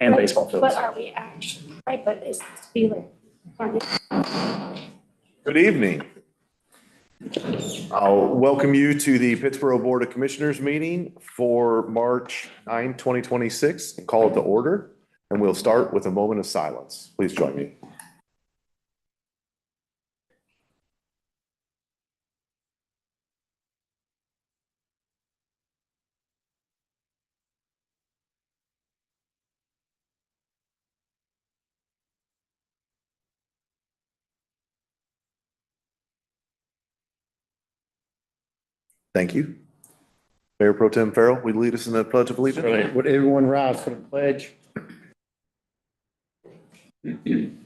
and baseball fields. But are we actually, right, but it's supposed to be like. Good evening. I'll welcome you to the Pittsboro Board of Commissioners meeting for March 9, 2026, and call it to order. And we'll start with a moment of silence. Please join me. Thank you. Mayor Pro Tem Farrell, will you lead us in the Pledge of Allegiance? Right. Would everyone rise for the pledge? Allegiance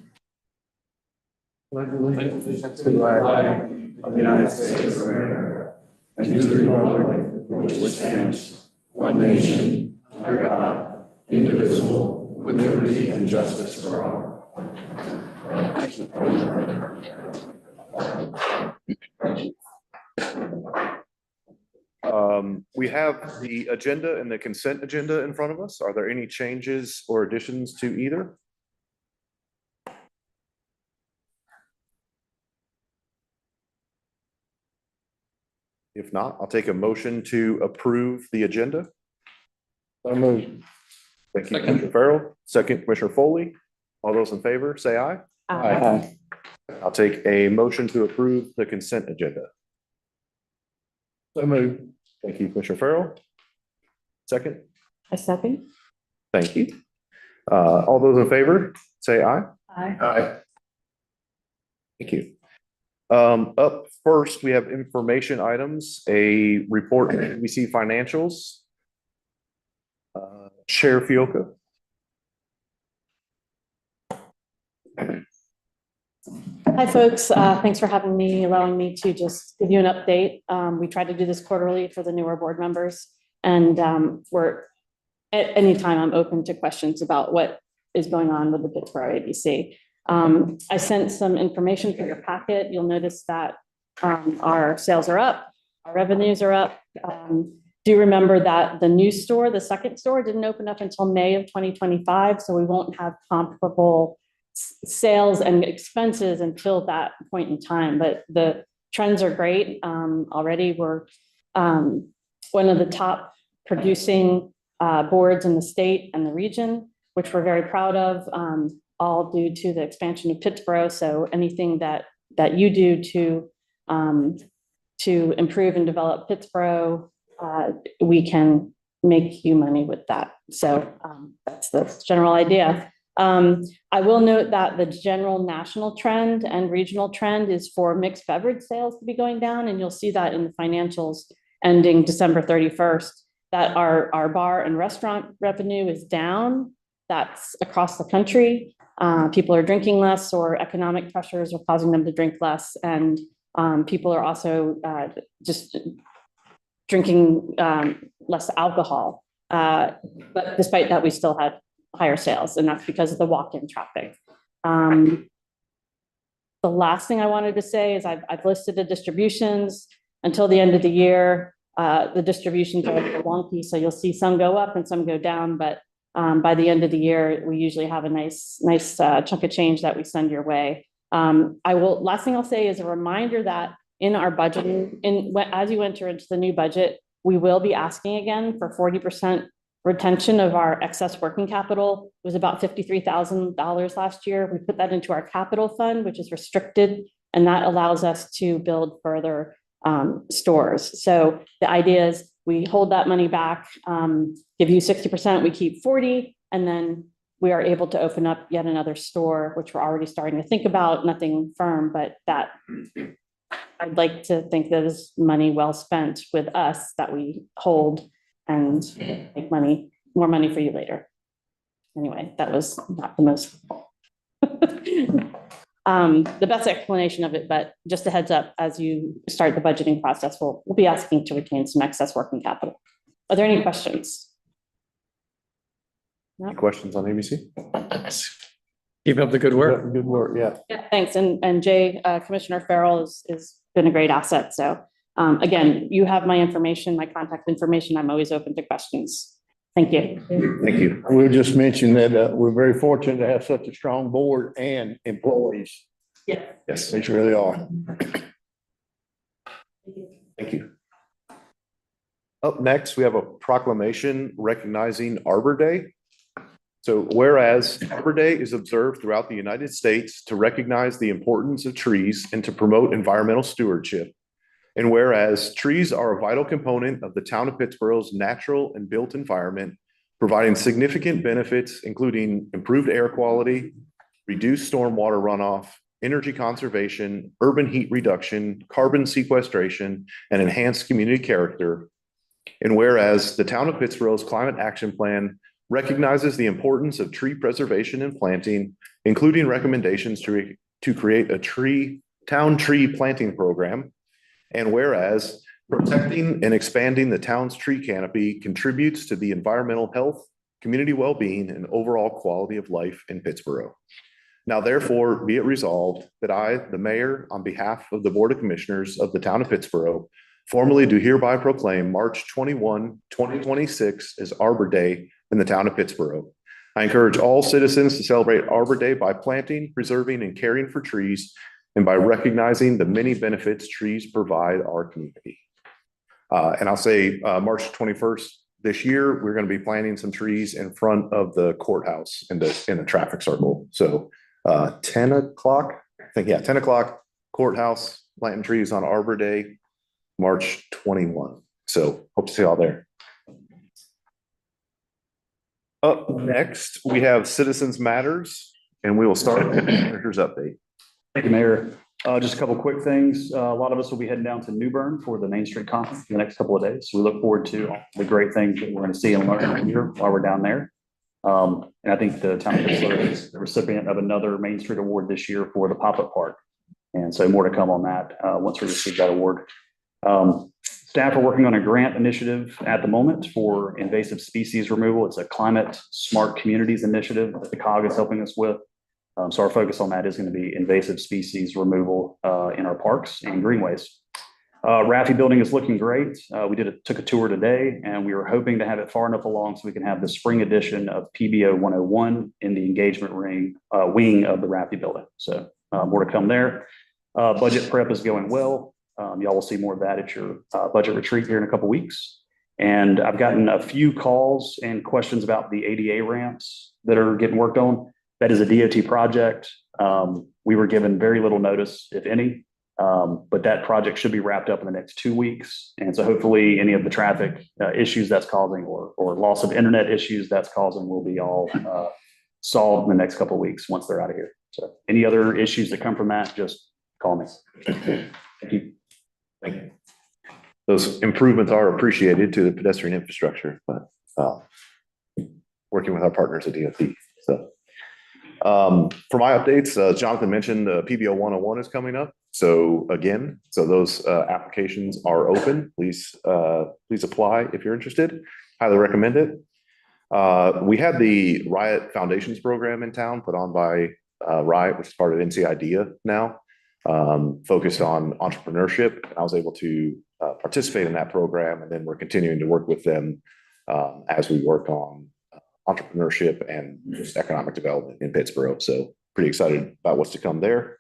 to the flag of the United States of America and to the republic for which it stands, one nation, under God, indivisible, with liberty and justice for all. We have the agenda and the consent agenda in front of us. Are there any changes or additions to either? If not, I'll take a motion to approve the agenda. So moved. Thank you, Commissioner Farrell. Second, Commissioner Foley. All those in favor, say aye. Aye. I'll take a motion to approve the consent agenda. So moved. Thank you, Commissioner Farrell. Second. A second? Thank you. All those in favor, say aye. Aye. Aye. Thank you. Up first, we have information items, a report on NBC financials. Chair Fiocco. Hi, folks. Thanks for having me, allowing me to just give you an update. We try to do this quarterly for the newer board members, and we're at any time I'm open to questions about what is going on with the Pittsboro ABC. I sent some information for your packet. You'll notice that our sales are up, our revenues are up. Do remember that the new store, the second store, didn't open up until May of 2025, so we won't have comparable sales and expenses until that point in time. But the trends are great. Already we're one of the top producing boards in the state and the region, which we're very proud of, all due to the expansion of Pittsboro. So anything that you do to improve and develop Pittsboro, we can make you money with that. So that's the general idea. I will note that the general national trend and regional trend is for mixed beverage sales to be going down. And you'll see that in the financials ending December 31st, that our bar and restaurant revenue is down. That's across the country. People are drinking less, or economic pressures are causing them to drink less. And people are also just drinking less alcohol. But despite that, we still had higher sales, and that's because of the walk-in traffic. The last thing I wanted to say is I've listed the distributions until the end of the year. The distributions are a little wonky, so you'll see some go up and some go down, but by the end of the year, we usually have a nice chunk of change that we send your way. Last thing I'll say is a reminder that in our budgeting, as you enter into the new budget, we will be asking again for 40% retention of our excess working capital. It was about $53,000 last year. We put that into our capital fund, which is restricted, and that allows us to build further stores. So the idea is we hold that money back, give you 60%, we keep 40%, and then we are able to open up yet another store, which we're already starting to think about. Nothing firm, but that I'd like to think that is money well spent with us that we hold and make more money for you later. Anyway, that was not the most the best explanation of it, but just a heads up, as you start the budgeting process, we'll be asking to retain some excess working capital. Are there any questions? Any questions on ABC? Keep up the good work. Good work, yeah. Yeah, thanks. And Jay, Commissioner Farrell has been a great asset. So again, you have my information, my contact information. I'm always open to questions. Thank you. Thank you. We'll just mention that we're very fortunate to have such a strong board and employees. Yes, They really are. thank you. Up next, we have a proclamation recognizing Arbor Day. So whereas Arbor Day is observed throughout the United States to recognize the importance of trees and to promote environmental stewardship. And whereas trees are a vital component of the town of Pittsboro's natural and built environment, providing significant benefits, including improved air quality, reduced stormwater runoff, energy conservation, urban heat reduction, carbon sequestration, and enhanced community character. And whereas the town of Pittsboro's climate action plan recognizes the importance of tree preservation and planting, including recommendations to create a town tree planting program. And whereas protecting and expanding the town's tree canopy contributes to the environmental health, community well-being, and overall quality of life in Pittsboro. Now, therefore, be it resolved that I, the mayor, on behalf of the Board of Commissioners of the town of Pittsboro, formally do hereby proclaim March 21, 2026 as Arbor Day in the town of Pittsboro. I encourage all citizens to celebrate Arbor Day by planting, preserving, and caring for trees, and by recognizing the many benefits trees provide our community. And I'll say March 21st this year, we're going to be planting some trees in front of the courthouse in the traffic circle. So 10 o'clock, I think, yeah, 10 o'clock courthouse, planting trees on Arbor Day, March 21. So hope to see y'all there. Up next, we have Citizens Matters, and we will start with the manager's update. Thank you, Mayor. Just a couple of quick things. A lot of us will be heading down to New Bern for the Main Street Conference in the next couple of days. We look forward to the great things that we're going to see and learn here while we're down there. And I think the town of Pittsburgh is the recipient of another Main Street Award this year for the pop-up park. And so more to come on that once we receive that award. Staff are working on a grant initiative at the moment for invasive species removal. It's a climate smart communities initiative that the COG is helping us with. So our focus on that is going to be invasive species removal in our parks and greenways. Raffi building is looking great. We took a tour today, and we were hoping to have it far enough along so we can have the spring edition of PBO 101 in the engagement wing of the Raffi building. So more to come there. Budget prep is going well. Y'all will see more of that at your budget retreat here in a couple of weeks. And I've gotten a few calls and questions about the ADA ramps that are getting worked on. That is a DOT project. We were given very little notice, if any, but that project should be wrapped up in the next 2 weeks. And so hopefully any of the traffic issues that's causing or loss of internet issues that's causing will be all solved in the next couple of weeks once they're out of here. So any other issues that come from that, just call me. Thank you. Thank you. Those improvements are appreciated to the pedestrian infrastructure, but working with our partners at DOT. So for my updates, Jonathan mentioned the PBO 101 is coming up. So again, those applications are open. Please apply if you're interested. Highly recommend it. We had the Riot Foundations program in town put on by Riot, which is part of NC IDEA now. Focused on entrepreneurship. I was able to participate in that program, and then we're continuing to work with them as we work on entrepreneurship and just economic development in Pittsboro. So pretty excited about what's to come there.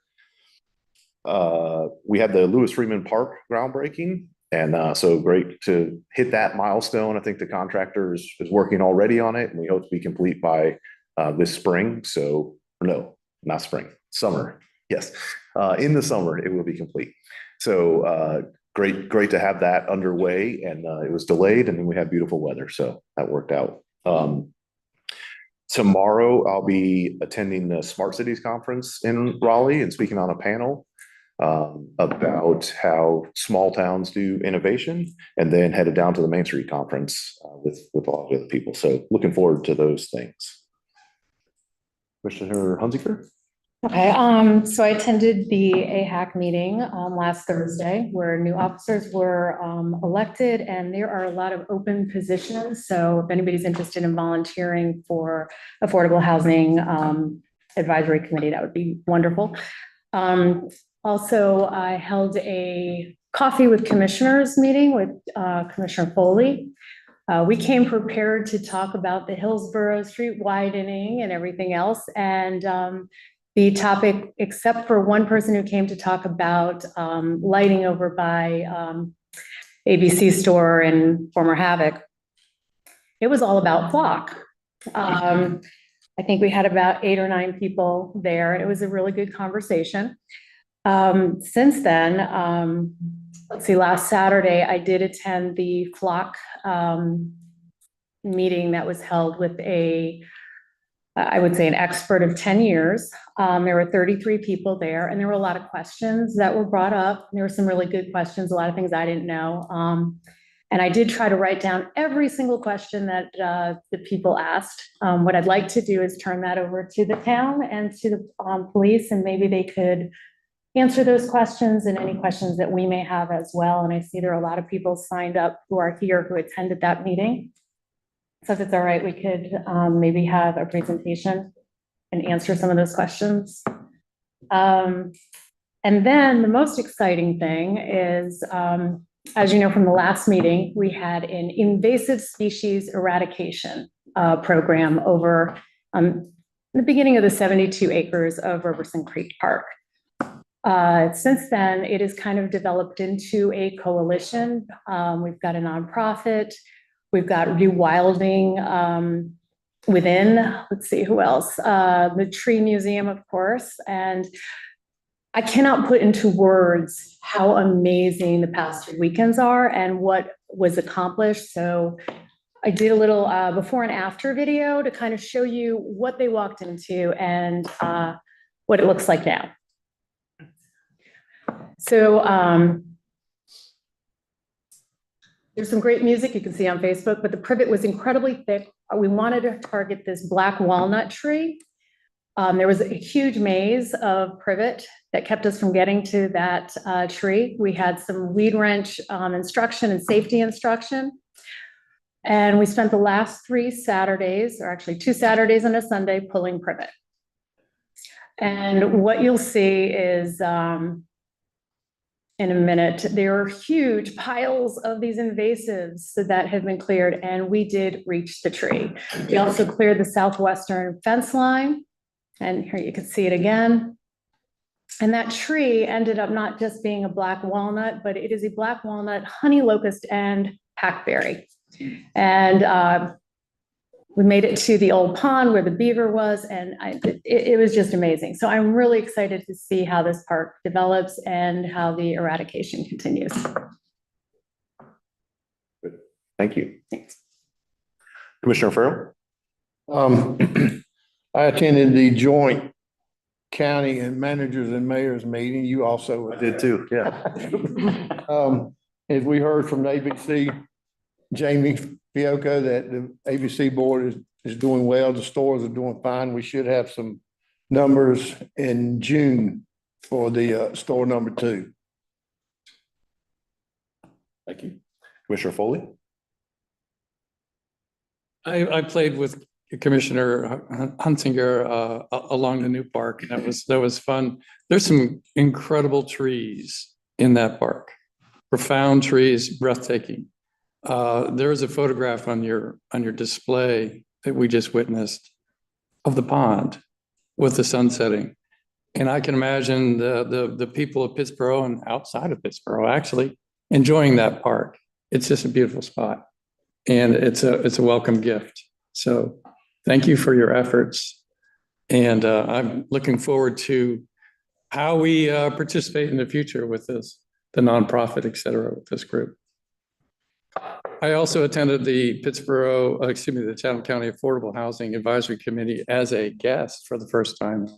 We had the Lewis Freeman Park groundbreaking, and so great to hit that milestone. I think the contractor is working already on it, and we hope to be complete by this spring. So no, not spring, summer. Yes, in the summer it will be complete. So great to have that underway, and it was delayed, and then we had beautiful weather, so that worked out. Tomorrow I'll be attending the Smart Cities Conference in Raleigh and speaking on a panel about how small towns do innovation, and then headed down to the Main Street Conference with a lot of other people. So looking forward to those things. Commissioner Hunziker? Okay, so I attended the AHAC meeting last Thursday where new officers were elected, and there are a lot of open positions. So if anybody's interested in volunteering for Affordable Housing Advisory Committee, that would be wonderful. Also, I held a coffee with commissioners meeting with Commissioner Foley. We came prepared to talk about the Hillsborough Street widening and everything else. And the topic, except for one person who came to talk about lighting over by ABC store and former Havoc, it was all about flock. I think we had about 8 or 9 people there. It was a really good conversation. Since then, let's see, last Saturday, I did attend the flock meeting that was held with I would say an expert of 10 years. There were 33 people there, and there were a lot of questions that were brought up. There were some really good questions, a lot of things I didn't know. And I did try to write down every single question that the people asked. What I'd like to do is turn that over to the town and to the police, and maybe they could answer those questions and any questions that we may have as well. And I see there are a lot of people signed up who are here who attended that meeting. So if it's all right, we could maybe have a presentation and answer some of those questions. And then the most exciting thing is, as you know from the last meeting, we had an invasive species eradication program over the beginning of the 72 acres of Roberson Creek Park. Since then, it has kind of developed into a coalition. We've got a nonprofit. We've got rewilding within, let's see, who else? The Tree Museum, of course. And I cannot put into words how amazing the past 2 weekends are and what was accomplished. So I did a little before and after video to kind of show you what they walked into and what it looks like now. So there's some great music you can see on Facebook, but the privet was incredibly thick. We wanted to target this black walnut tree. There was a huge maze of privet that kept us from getting to that tree. We had some weed wrench instruction and safety instruction. And we spent the last 3 Saturdays, or actually 2 Saturdays and a Sunday, pulling privet. And what you'll see is, in a minute, there are huge piles of these invasives that have been cleared, and we did reach the tree. We also cleared the southwestern fence line, and here you can see it again. And that tree ended up not just being a black walnut, but it is a black walnut, honey locust, and hackberry. And we made it to the old pond where the beaver was, and it was just amazing. So I'm really excited to see how this park develops and how the eradication continues. Good. Thank you. Thanks. Commissioner Farrell? I attended the joint county and managers and mayors meeting. You also I did too, yeah. As we heard from the ABC, Jamie Fiocco, that the ABC board is doing well. The stores are doing fine. We should have some numbers in June for the store number 2. Thank you. Commissioner Foley? I played with Commissioner Hunziker along the new park. And that was fun. There's some incredible trees in that park. Profound trees, breathtaking. There is a photograph on your display that we just witnessed of the pond with the sun setting. And I can imagine the people of Pittsboro and outside of Pittsboro actually enjoying that park. It's just a beautiful spot. And it's a welcome gift. So thank you for your efforts. And I'm looking forward to how we participate in the future with this, the nonprofit, et cetera, with this group. I also attended the the Chatham County Affordable Housing Advisory Committee as a guest for the first time.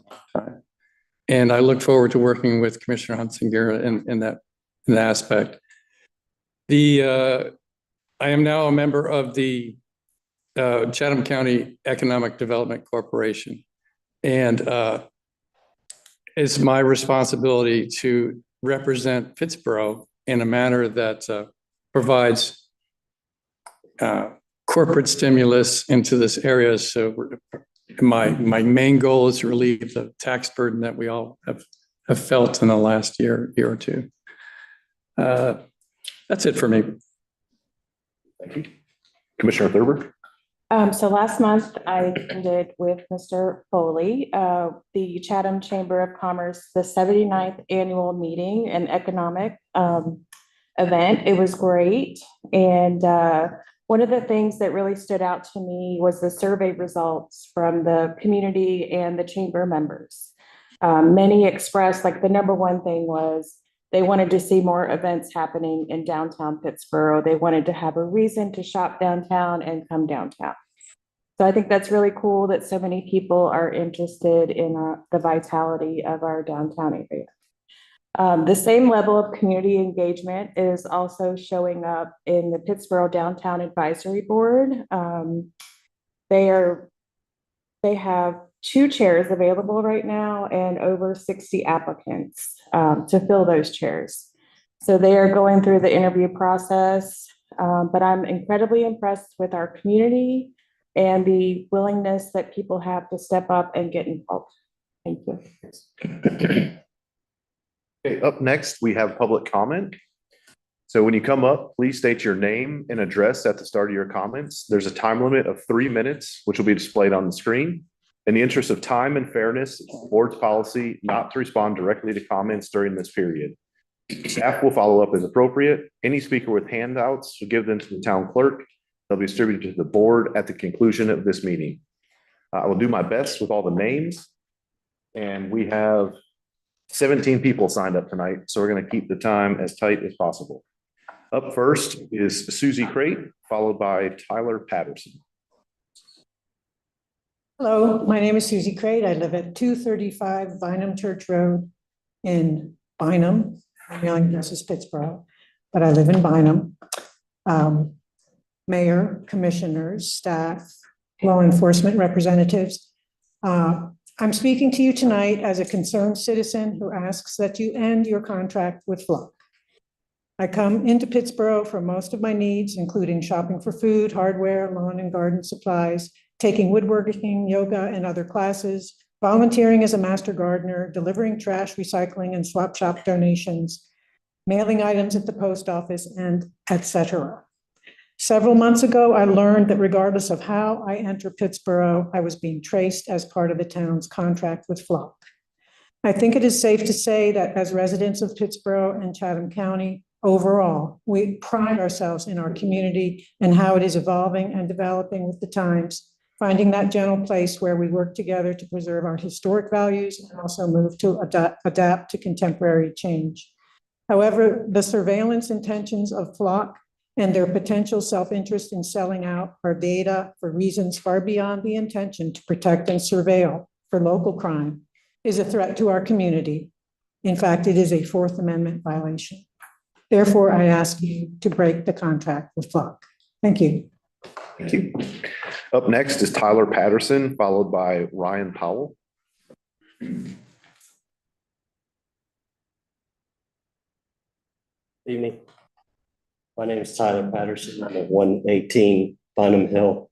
And I look forward to working with Commissioner Hunziker in that aspect. I am now a member of the Chatham County Economic Development Corporation. And it's my responsibility to represent Pittsboro in a manner that provides corporate stimulus into this area. So my main goal is to relieve the tax burden that we all have felt in the last year or two. That's it for me. Thank you. Commissioner Thurber? So last month I attended with Mr. Foley, the Chatham Chamber of Commerce, the 79th annual meeting and economic event. It was great. And one of the things that really stood out to me was the survey results from the community and the chamber members. Many expressed, like, the number one thing was they wanted to see more events happening in downtown Pittsboro. They wanted to have a reason to shop downtown and come downtown. So I think that's really cool that so many people are interested in the vitality of our downtown area. The same level of community engagement is also showing up in the Pittsboro Downtown Advisory Board. They have 2 chairs available right now and over 60 applicants to fill those chairs. So they are going through the interview process, but I'm incredibly impressed with our community and the willingness that people have to step up and get involved. Thank you. Okay, up next, we have public comment. So when you come up, please state your name and address at the start of your comments. There's a time limit of 3 minutes, which will be displayed on the screen. In the interest of time and fairness, it's the board's policy not to respond directly to comments during this period. Staff will follow up as appropriate. Any speaker with handouts should give them to the town clerk. They'll be distributed to the board at the conclusion of this meeting. I will do my best with all the names. And we have 17 people signed up tonight, so we're going to keep the time as tight as possible. Up first is Susie Crate, followed by Tyler Patterson. Hello, my name is Susie Crate. I live at 235 Bynum Church Road in Bynum. Mailing address is Pittsboro, but I live in Bynum. Mayor, commissioners, staff, law enforcement representatives. I'm speaking to you tonight as a concerned citizen who asks that you end your contract with Flock. I come into Pittsboro for most of my needs, including shopping for food, hardware, lawn and garden supplies, taking woodworking, yoga, and other classes, volunteering as a master gardener, delivering trash, recycling, and swap shop donations, mailing items at the post office, and etc. Several months ago, I learned that regardless of how I enter Pittsboro, I was being traced as part of the town's contract with Flock. I think it is safe to say that as residents of Pittsboro and Chatham County, overall, we pride ourselves in our community and how it is evolving and developing with the times, finding that gentle place where we work together to preserve our historic values and also move to adapt to contemporary change. However, the surveillance intentions of Flock and their potential self-interest in selling out our data for reasons far beyond the intention to protect and surveil for local crime is a threat to our community. In fact, it is a Fourth Amendment violation. Therefore, I ask you to break the contract with Flock. Thank you. Thank you. Up next is Tyler Patterson, followed by Ryan Powell. Evening. My name is Tyler Patterson. I'm at 118 Bynum Hill,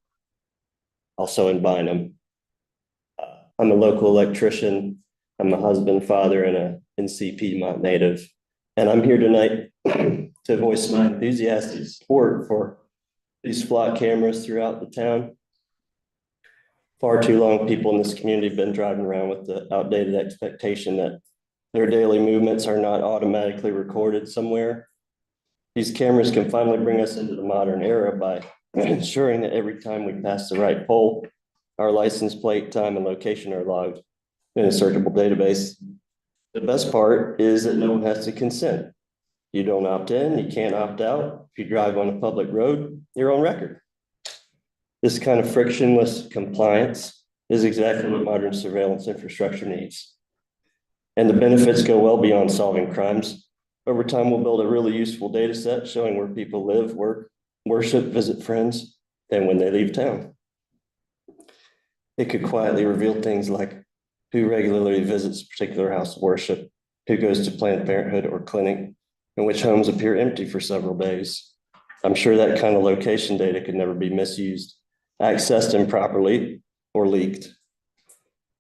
also in Bynum. I'm a local electrician. I'm a husband, father, and a NC Piedmont native. And I'm here tonight to voice my enthusiastic support for these Flock cameras throughout the town. Far too long, people in this community have been driving around with the outdated expectation that their daily movements are not automatically recorded somewhere. These cameras can finally bring us into the modern era by ensuring that every time we pass the right pole, our license plate, time, and location are logged in a searchable database. The best part is that no one has to consent. You don't opt in, you can't opt out. If you drive on a public road, you're on record. This kind of frictionless compliance is exactly what modern surveillance infrastructure needs. And the benefits go well beyond solving crimes. Over time, we'll build a really useful data set showing where people live, work, worship, visit friends, and when they leave town. It could quietly reveal things like who regularly visits a particular house of worship, who goes to Planned Parenthood or clinic, and which homes appear empty for several days. I'm sure that kind of location data could never be misused, accessed improperly, or leaked.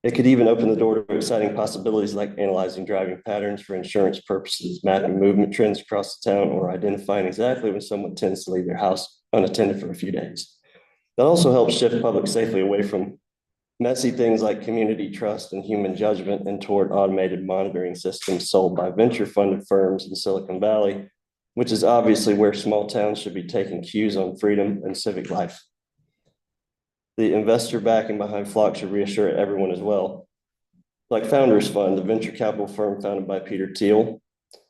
It could even open the door to exciting possibilities like analyzing driving patterns for insurance purposes, mapping movement trends across the town, or identifying exactly when someone tends to leave their house unattended for a few days. That also helps shift public safety away from messy things like community trust and human judgment and toward automated monitoring systems sold by venture-funded firms in Silicon Valley, which is obviously where small towns should be taking cues on freedom and civic life. The investor backing behind Flock should reassure everyone as well. Like Founders Fund, the venture capital firm founded by Peter Thiel,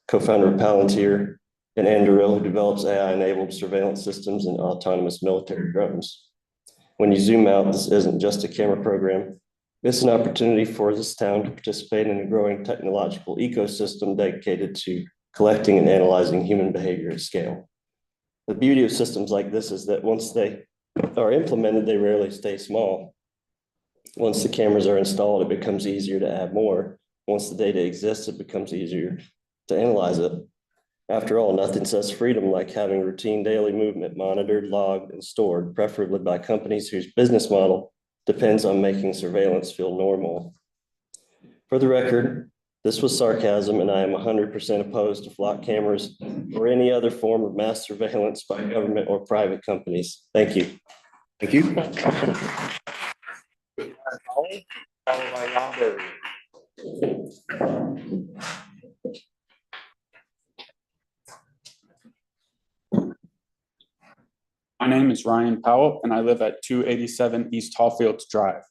co-founder of Palantir, and Anduril, who develops AI-enabled surveillance systems and autonomous military drones. When you zoom out, this isn't just a camera program. It's an opportunity for this town to participate in a growing technological ecosystem dedicated to collecting and analyzing human behavior at scale. The beauty of systems like this is that once they are implemented, they rarely stay small. Once the cameras are installed, it becomes easier to add more. Once the data exists, it becomes easier to analyze it. After all, nothing says freedom like having routine daily movement monitored, logged, and stored, preferably by companies whose business model depends on making surveillance feel normal. For the record, this was sarcasm, and I am 100% opposed to flock cameras or any other form of mass surveillance by government or private companies. Thank you. Thank you. My name is Ryan Powell, and I live at 287 East Hallfields Drive.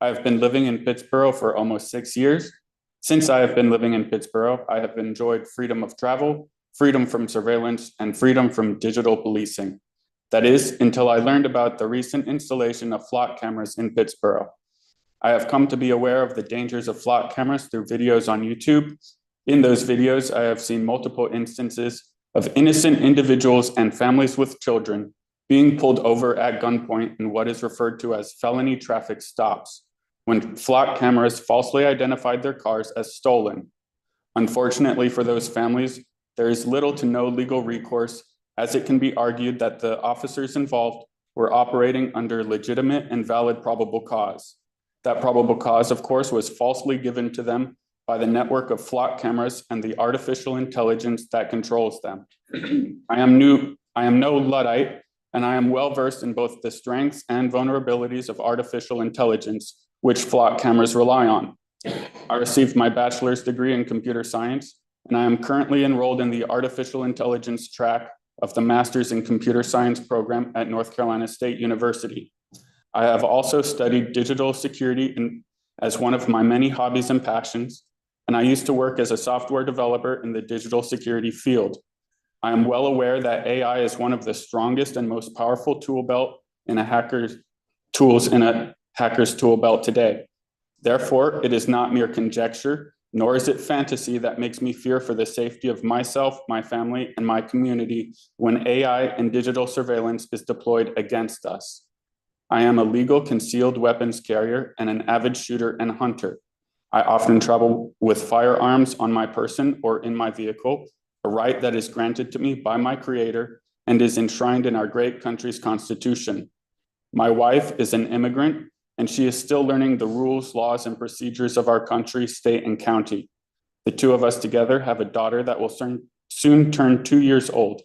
I have been living in Pittsboro for almost 6 years. Since I have been living in Pittsboro, I have enjoyed freedom of travel, freedom from surveillance, and freedom from digital policing. That is, until I learned about the recent installation of flock cameras in Pittsboro. I have come to be aware of the dangers of flock cameras through videos on YouTube. In those videos, I have seen multiple instances of innocent individuals and families with children being pulled over at gunpoint in what is referred to as felony traffic stops, when flock cameras falsely identified their cars as stolen. Unfortunately for those families, there is little to no legal recourse, as it can be argued that the officers involved were operating under legitimate and valid probable cause. That probable cause, of course, was falsely given to them by the network of flock cameras and the artificial intelligence that controls them. I am no Luddite, and I am well versed in both the strengths and vulnerabilities of artificial intelligence, which flock cameras rely on. I received my bachelor's degree in computer science, and I am currently enrolled in the artificial intelligence track of the Master's in Computer Science program at North Carolina State University. I have also studied digital security as one of my many hobbies and passions, and I used to work as a software developer in the digital security field. I am well aware that AI is one of the strongest and most powerful tools in a hacker's tool belt today. Therefore, it is not mere conjecture, nor is it fantasy that makes me fear for the safety of myself, my family, and my community when AI and digital surveillance is deployed against us. I am a legal concealed weapons carrier and an avid shooter and hunter. I often travel with firearms on my person or in my vehicle, a right that is granted to me by my Creator and is enshrined in our great country's Constitution. My wife is an immigrant, and she is still learning the rules, laws, and procedures of our country, state, and county. The two of us together have a daughter that will soon turn 2 years old.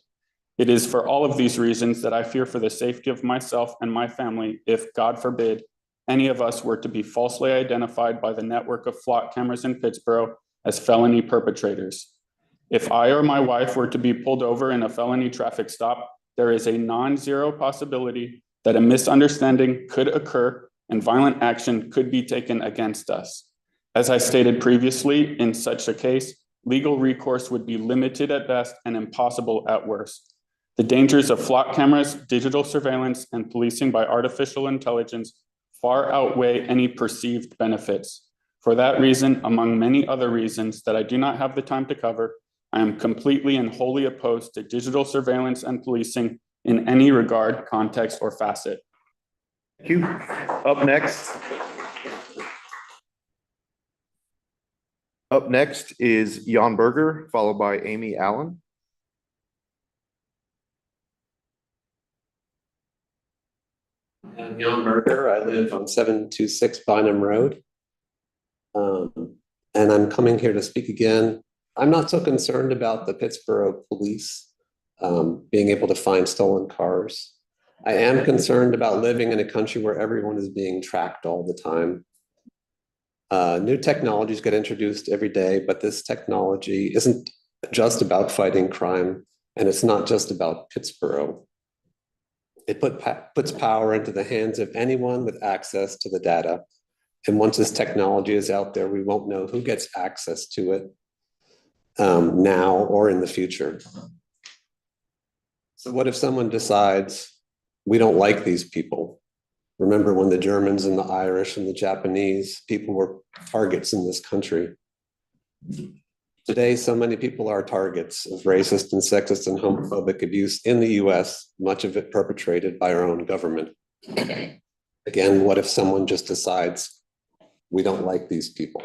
It is for all of these reasons that I fear for the safety of myself and my family if, God forbid, any of us were to be falsely identified by the network of flock cameras in Pittsboro as felony perpetrators. If I or my wife were to be pulled over in a felony traffic stop, there is a non-zero possibility that a misunderstanding could occur and violent action could be taken against us. As I stated previously, in such a case, legal recourse would be limited at best and impossible at worst. The dangers of flock cameras, digital surveillance, and policing by artificial intelligence far outweigh any perceived benefits. For that reason, among many other reasons that I do not have the time to cover, I am completely and wholly opposed to digital surveillance and policing in any regard, context, or facet. Thank you. Up next is Jan Berger, followed by Amy Allen. I'm Jan Berger. I live on 726 Bynum Road. And I'm coming here to speak again. I'm not so concerned about the Pittsboro police being able to find stolen cars. I am concerned about living in a country where everyone is being tracked all the time. New technologies get introduced every day, but this technology isn't just about fighting crime, and it's not just about Pittsboro. It puts power into the hands of anyone with access to the data. And once this technology is out there, we won't know who gets access to it now or in the future. So what if someone decides we don't like these people? Remember when the Germans and the Irish and the Japanese people were targets in this country? Today, so many people are targets of racist and sexist and homophobic abuse in the US, much of it perpetrated by our own government. Again, what if someone just decides we don't like these people?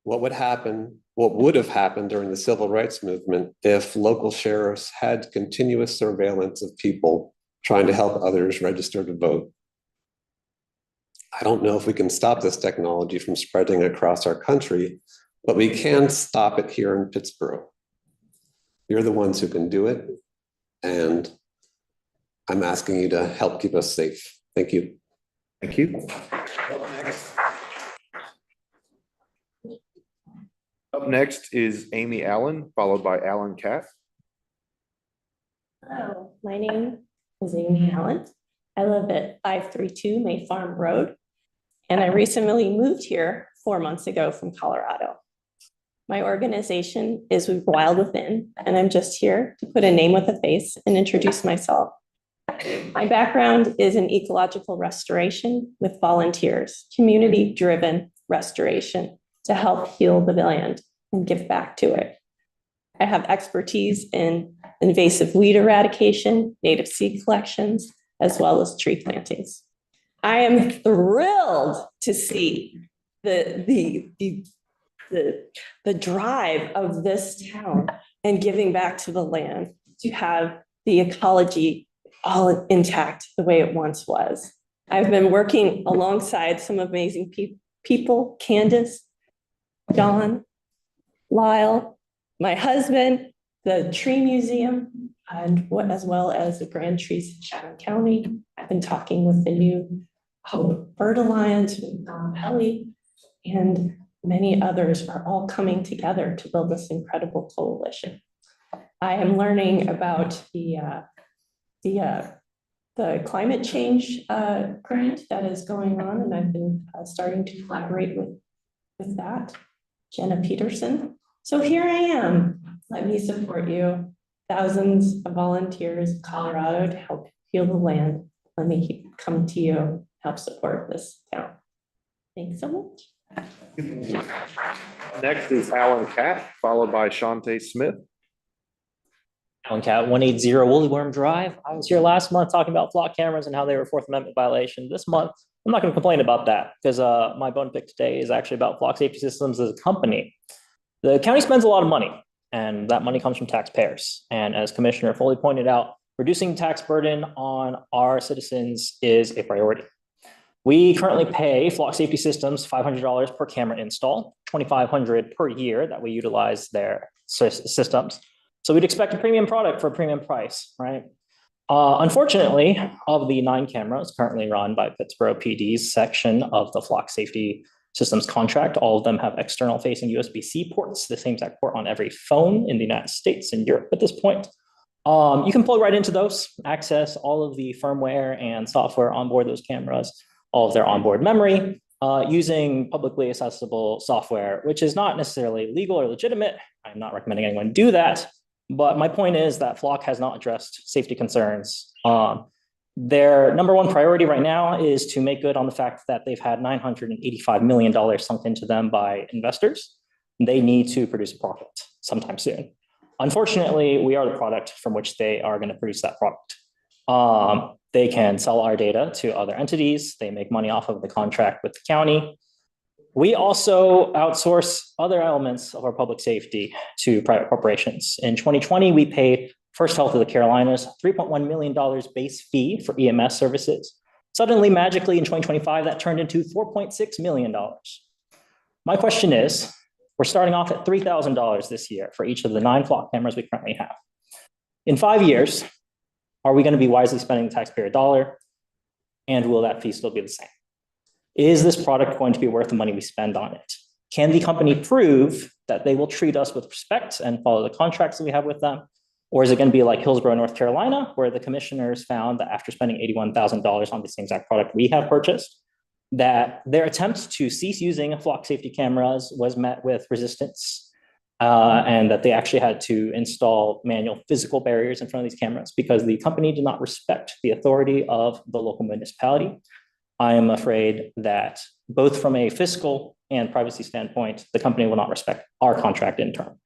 What would have happened during the civil rights movement if local sheriffs had continuous surveillance of people trying to help others register to vote? I don't know if we can stop this technology from spreading across our country, but we can stop it here in Pittsboro. You're the ones who can do it, and I'm asking you to help keep us safe. Thank you. Thank you. Up next is Amy Allen, followed by Alan Catt. Hello, my name is Amy Allen. I live at 532 May Farm Road, and I recently moved here 4 months ago from Colorado. My organization is Wild Within, and I'm just here to put a name with a face and introduce myself. My background is in ecological restoration with volunteers, community-driven restoration to help heal the land and give back to it. I have expertise in invasive weed eradication, native seed collections, as well as tree plantings. I am thrilled to see the drive of this town and giving back to the land, to have the ecology all intact the way it once was. I've been working alongside some amazing people, Candace, John, Lyle, my husband, the Tree Museum, and as well as the Grand Trees in Chatham County. I've been talking with the new Hope Bird Alliance, with Don Pelly, and many others are all coming together to build this incredible coalition. I am learning about the climate change grant that is going on, and I've been starting to collaborate with that, Jenna Peterson. So here I am. Let me support you. Thousands of volunteers in Colorado to help heal the land. Let me come to you, help support this town. Thanks so much. Next is Alan Catt, followed by Shantae Smith. Alan Catt, 180 Woolly Worm Drive. I was here last month talking about flock cameras and how they were Fourth Amendment violation. This month, I'm not going to complain about that because my bone pick today is actually about flock safety systems as a company. The county spends a lot of money, and that money comes from taxpayers. And as Commissioner Foley pointed out, reducing tax burden on our citizens is a priority. We currently pay flock safety systems $500 per camera install, $2,500 per year that we utilize their systems. So we'd expect a premium product for a premium price, right? Unfortunately, of the 9 cameras currently run by Pittsboro PD's section of the flock safety systems contract, all of them have external facing USB-C ports, the same exact port on every phone in the United States and Europe at this point. You can plug right into those, access all of the firmware and software on board those cameras, all of their onboard memory, using publicly accessible software, which is not necessarily legal or legitimate. I'm not recommending anyone do that. But my point is that Flock has not addressed safety concerns. Their number one priority right now is to make good on the fact that they've had $985 million sunk into them by investors. They need to produce a profit sometime soon. Unfortunately, we are the product from which they are going to produce that product. They can sell our data to other entities. They make money off of the contract with the county. We also outsource other elements of our public safety to private corporations. In 2020, we paid First Health of the Carolinas $3.1 million base fee for EMS services. Suddenly, magically, in 2025, that turned into $4.6 million. My question is, We're starting off at $3,000 this year for each of the 9 flock cameras we currently have. In 5 years, are we going to be wisely spending the taxpayer dollar? And will that fee still be the same? Is this product going to be worth the money we spend on it? Can the company prove that they will treat us with respect and follow the contracts that we have with them? Or is it going to be like Hillsborough, North Carolina, where the commissioners found that after spending $81,000 on the same exact product we have purchased, that their attempt to cease using flock safety cameras was met with resistance, and that they actually had to install manual physical barriers in front of these cameras because the company did not respect the authority of the local municipality. I am afraid that both from a fiscal and privacy standpoint, the company will not respect our contract in turn.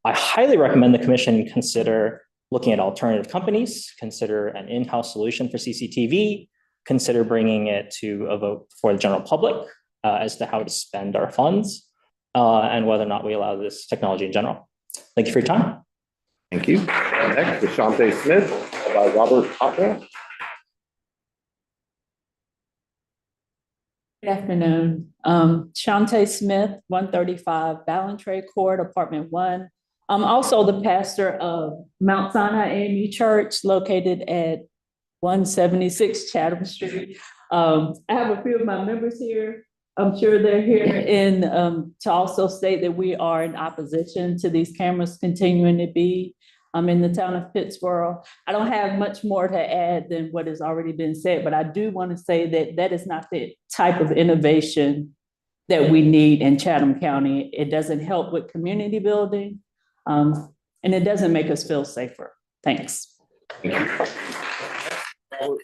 I highly recommend the commission consider looking at alternative companies, consider an in-house solution for CCTV, consider bringing it to a vote for the general public as to how to spend our funds and whether or not we allow this technology in general. Thank you for your time. Thank you. Next is Shante Smith by Robert Hopwell. Good afternoon. Shante Smith, 135 Ballantrae Court, Apartment 1. I'm also the pastor of Mount Sinai AME Church located at 176 Chatham Street. I have a few of my members here. I'm sure they're here to also state that we are in opposition to these cameras continuing to be in the town of Pittsboro. I don't have much more to add than what has already been said, but I do want to say that that is not the type of innovation that we need in Chatham County. It doesn't help with community building, and it doesn't make us feel safer. Thanks. Thank you. Followed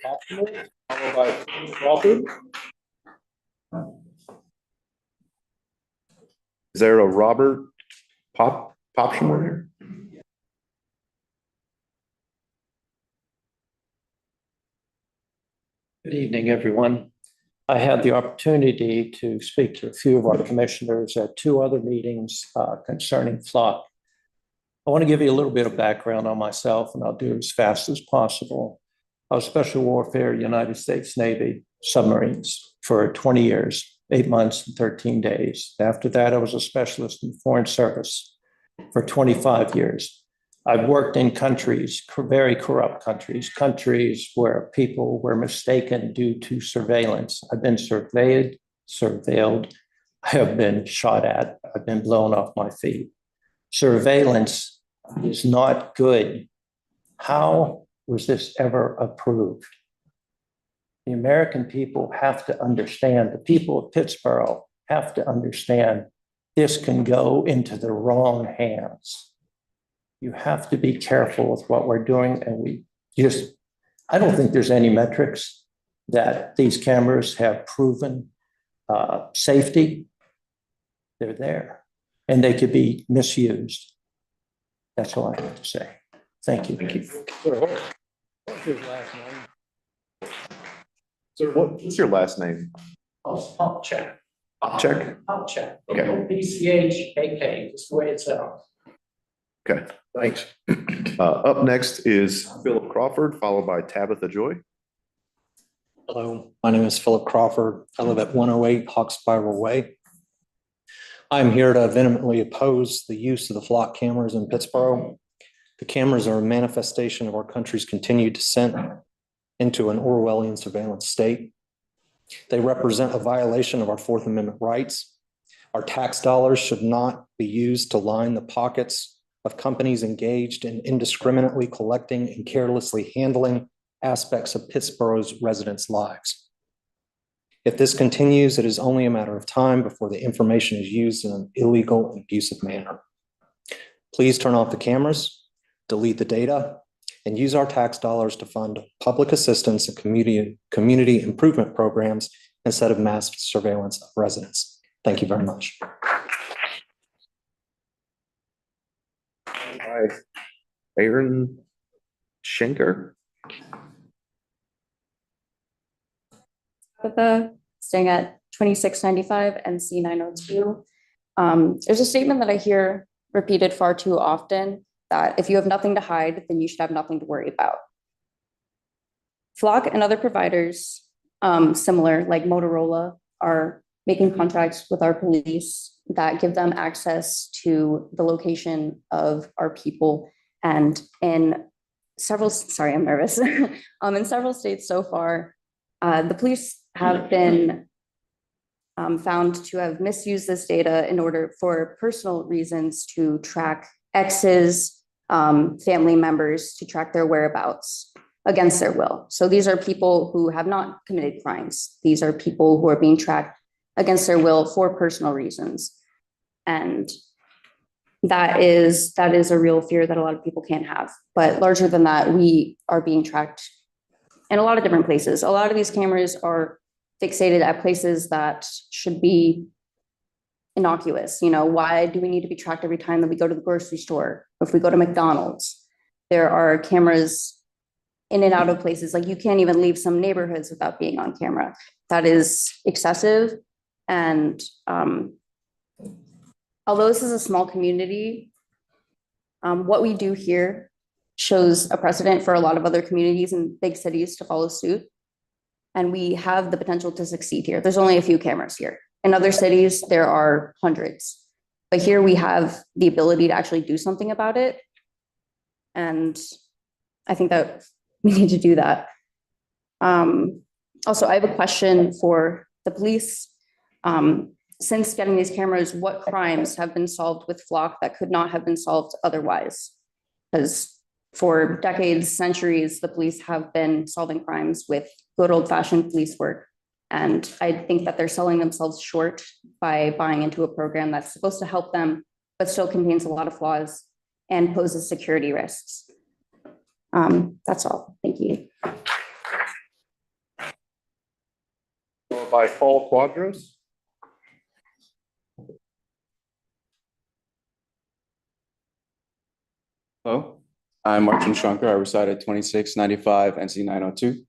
by Crawford. Is there a Robert Popshimmer here? Good evening, everyone. I had the opportunity to speak to a few of our commissioners at 2 other meetings concerning flock. I want to give you a little bit of background on myself, and I'll do it as fast as possible. I was Special Warfare United States Navy submarines for 20 years, 8 months and 13 days. After that, I was a specialist in Foreign Service for 25 years. I've worked in countries, very corrupt countries where people were mistaken due to surveillance. I've been surveilled, I have been shot at, I've been blown off my feet. Surveillance is not good. How was this ever approved? The American people have to understand, the people of Pittsboro have to understand this can go into the wrong hands. You have to be careful with what we're doing. And I don't think there's any metrics that these cameras have proven safety. They're there and they could be misused. That's all I have to say. Thank you. Thank you. What's his last name? Sir, what's your last name? Popchak. Popchak? Popchak. Okay. PCHAK, just the way it sounds. Okay, thanks. Up next is Philip Crawford, followed by Tabitha Joy. Hello, my name is Philip Crawford. I live at 108 Hawk Spiral Way. I'm here to vehemently oppose the use of the flock cameras in Pittsboro. The cameras are a manifestation of our country's continued descent into an Orwellian surveillance state. They represent a violation of our Fourth Amendment rights. Our tax dollars should not be used to line the pockets of companies engaged in indiscriminately collecting and carelessly handling aspects of Pittsboro's residents' lives. If this continues, it is only a matter of time before the information is used in an illegal and abusive manner. Please turn off the cameras, delete the data, and use our tax dollars to fund public assistance and community improvement programs instead of mass surveillance of residents. Thank you very much. Aaron Schenker. Staying at 2695 NC 902. There's a statement that I hear repeated far too often that if you have nothing to hide, then you should have nothing to worry about. Flock and other providers similar, like Motorola, are making contracts with our police that give them access to the location of our people. And in several, sorry, I'm nervous. In several states so far, the police have been found to have misused this data in order for personal reasons to track exes, family members, to track their whereabouts against their will. So these are people who have not committed crimes. These are people who are being tracked against their will for personal reasons. And that is a real fear that a lot of people can't have. But larger than that, we are being tracked in a lot of different places. A lot of these cameras are fixated at places that should be innocuous. You know, why do we need to be tracked every time that we go to the grocery store? If we go to McDonald's, there are cameras in and out of places. Like, you can't even leave some neighborhoods without being on camera. That is excessive. And although this is a small community, what we do here shows a precedent for a lot of other communities and big cities to follow suit. And we have the potential to succeed here. There's only a few cameras here. In other cities, there are hundreds. But here we have the ability to actually do something about it. And I think that we need to do that. Also, I have a question for the police. Since getting these cameras, what crimes have been solved with Flock that could not have been solved otherwise? Because for decades, centuries, the police have been solving crimes with good old-fashioned police work. And I think that they're selling themselves short by buying into a program that's supposed to help them, but still contains a lot of flaws and poses security risks. That's all. Thank you. By Paul Quadros. Hello, I'm Martin Shunker. I reside at 2695 NC 902.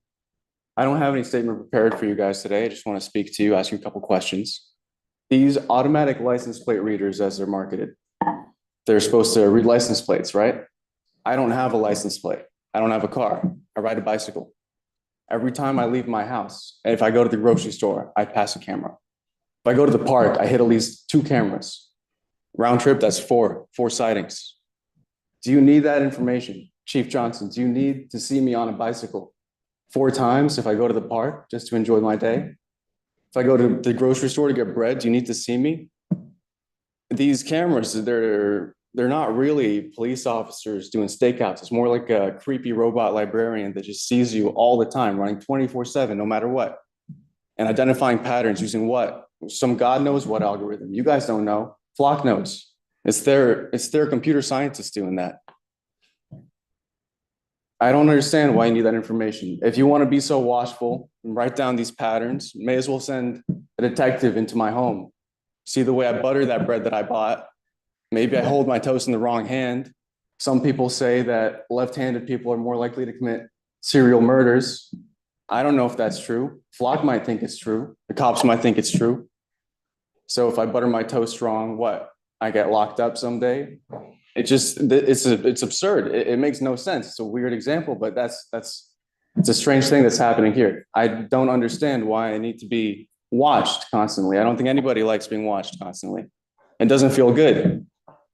I don't have any statement prepared for you guys today. I just want to speak to you, ask you a couple questions. These automatic license plate readers, as they're marketed, they're supposed to read license plates, right? I don't have a license plate. I don't have a car. I ride a bicycle. Every time I leave my house, and if I go to the grocery store, I pass a camera. If I go to the park, I hit at least 2 cameras. Round trip, that's four sightings. Do you need that information? Chief Johnson, do you need to see me on a bicycle 4 times if I go to the park just to enjoy my day? If I go to the grocery store to get bread, do you need to see me? These cameras, they're not really police officers doing stakeouts. It's more like a creepy robot librarian that just sees you all the time, running 24/7, no matter what. And identifying patterns using what? Some God knows what algorithm. You guys don't know. Flock knows. It's their computer scientists doing that. I don't understand why you need that information. If you want to be so watchful and write down these patterns, may as well send a detective into my home. See the way I butter that bread that I bought. Maybe I hold my toast in the wrong hand. Some people say that left-handed people are more likely to commit serial murders. I don't know if that's true. Flock might think it's true. The cops might think it's true. So if I butter my toast wrong, what? I get locked up someday. It's absurd. It makes no sense. It's a weird example, but it's a strange thing that's happening here. I don't understand why I need to be watched constantly. I don't think anybody likes being watched constantly. It doesn't feel good.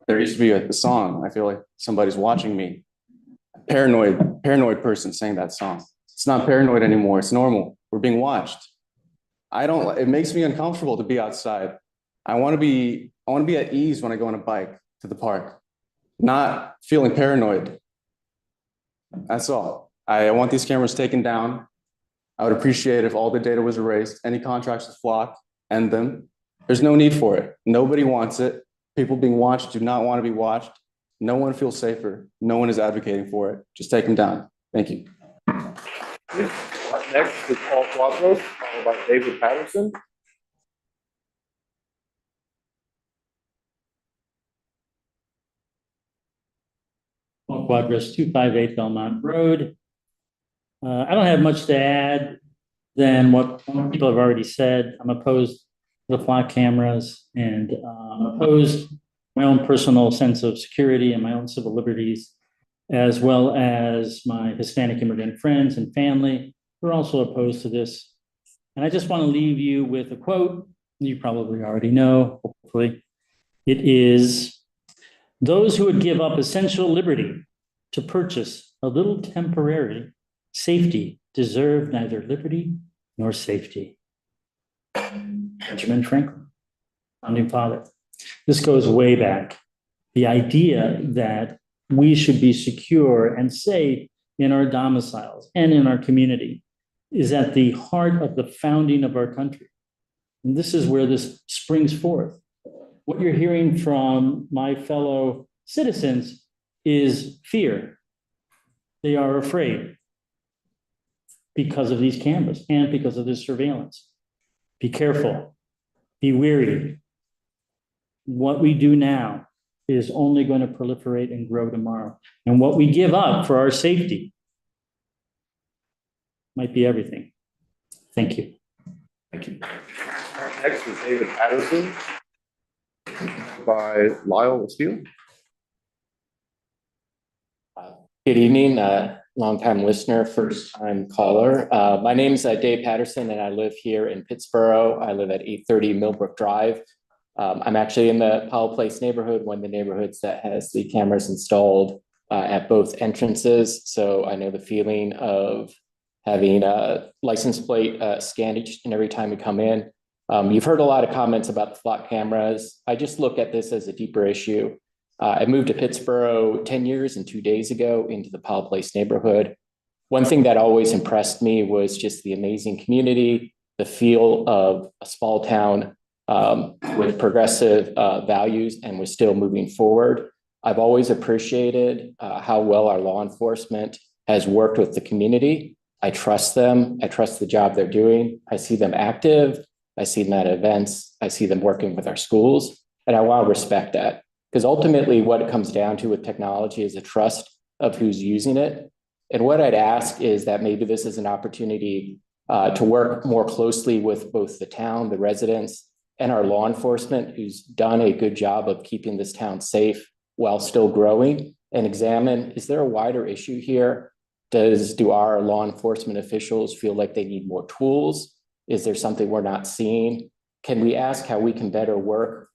There used to be a song. I feel like somebody's watching me. A paranoid person sang that song. It's not paranoid anymore. It's normal. We're being watched. It makes me uncomfortable to be outside. I want to be at ease when I go on a bike to the park, not feeling paranoid. That's all. I want these cameras taken down. I would appreciate if all the data was erased. Any contracts with Flock, end them. There's no need for it. Nobody wants it. People being watched do not want to be watched. No one feels safer. No one is advocating for it. Just take them down. Thank you. Next is Paul Quadros, followed by David Patterson. Paul Quadros, 258 Belmont Road. I don't have much to add than what people have already said. I'm opposed to the Flock cameras and opposed my own personal sense of security and my own civil liberties, as well as my Hispanic immigrant friends and family who are also opposed to this. And I just want to leave you with a quote you probably already know, hopefully. It is those who would give up essential liberty to purchase a little temporary safety deserve neither liberty nor safety. Benjamin Franklin, founding father. This goes way back. The idea that we should be secure and safe in our domiciles and in our community is at the heart of the founding of our country. And this is where this springs forth. What you're hearing from my fellow citizens is fear. They are afraid because of these cameras and because of this surveillance. Be careful, be wary. What we do now is only going to proliferate and grow tomorrow. And what we give up for our safety might be everything. Thank you. Thank you. Next is David Patterson by Lyle Steele. Good evening, longtime listener, first time caller. My name is Dave Patterson and I live here in Pittsboro. I live at 830 Millbrook Drive. I'm actually in the Powell Place neighborhood, one of the neighborhoods that has the cameras installed at both entrances. So I know the feeling of having a license plate scanned each and every time we come in. You've heard a lot of comments about the flock cameras. I just look at this as a deeper issue. I moved to Pittsboro 10 years and 2 days ago into the Powell Place neighborhood. One thing that always impressed me was just the amazing community, the feel of a small town with progressive values, and was still moving forward. I've always appreciated how well our law enforcement has worked with the community. I trust them. I trust the job they're doing. I see them active. I see them at events. I see them working with our schools, and I want to respect that. Because ultimately what it comes down to with technology is a trust of who's using it. And what I'd ask is that maybe this is an opportunity to work more closely with both the town, the residents, and our law enforcement, who's done a good job of keeping this town safe while still growing, and examine, is there a wider issue here? Do our law enforcement officials feel like they need more tools? Is there something we're not seeing? Can we ask how we can better work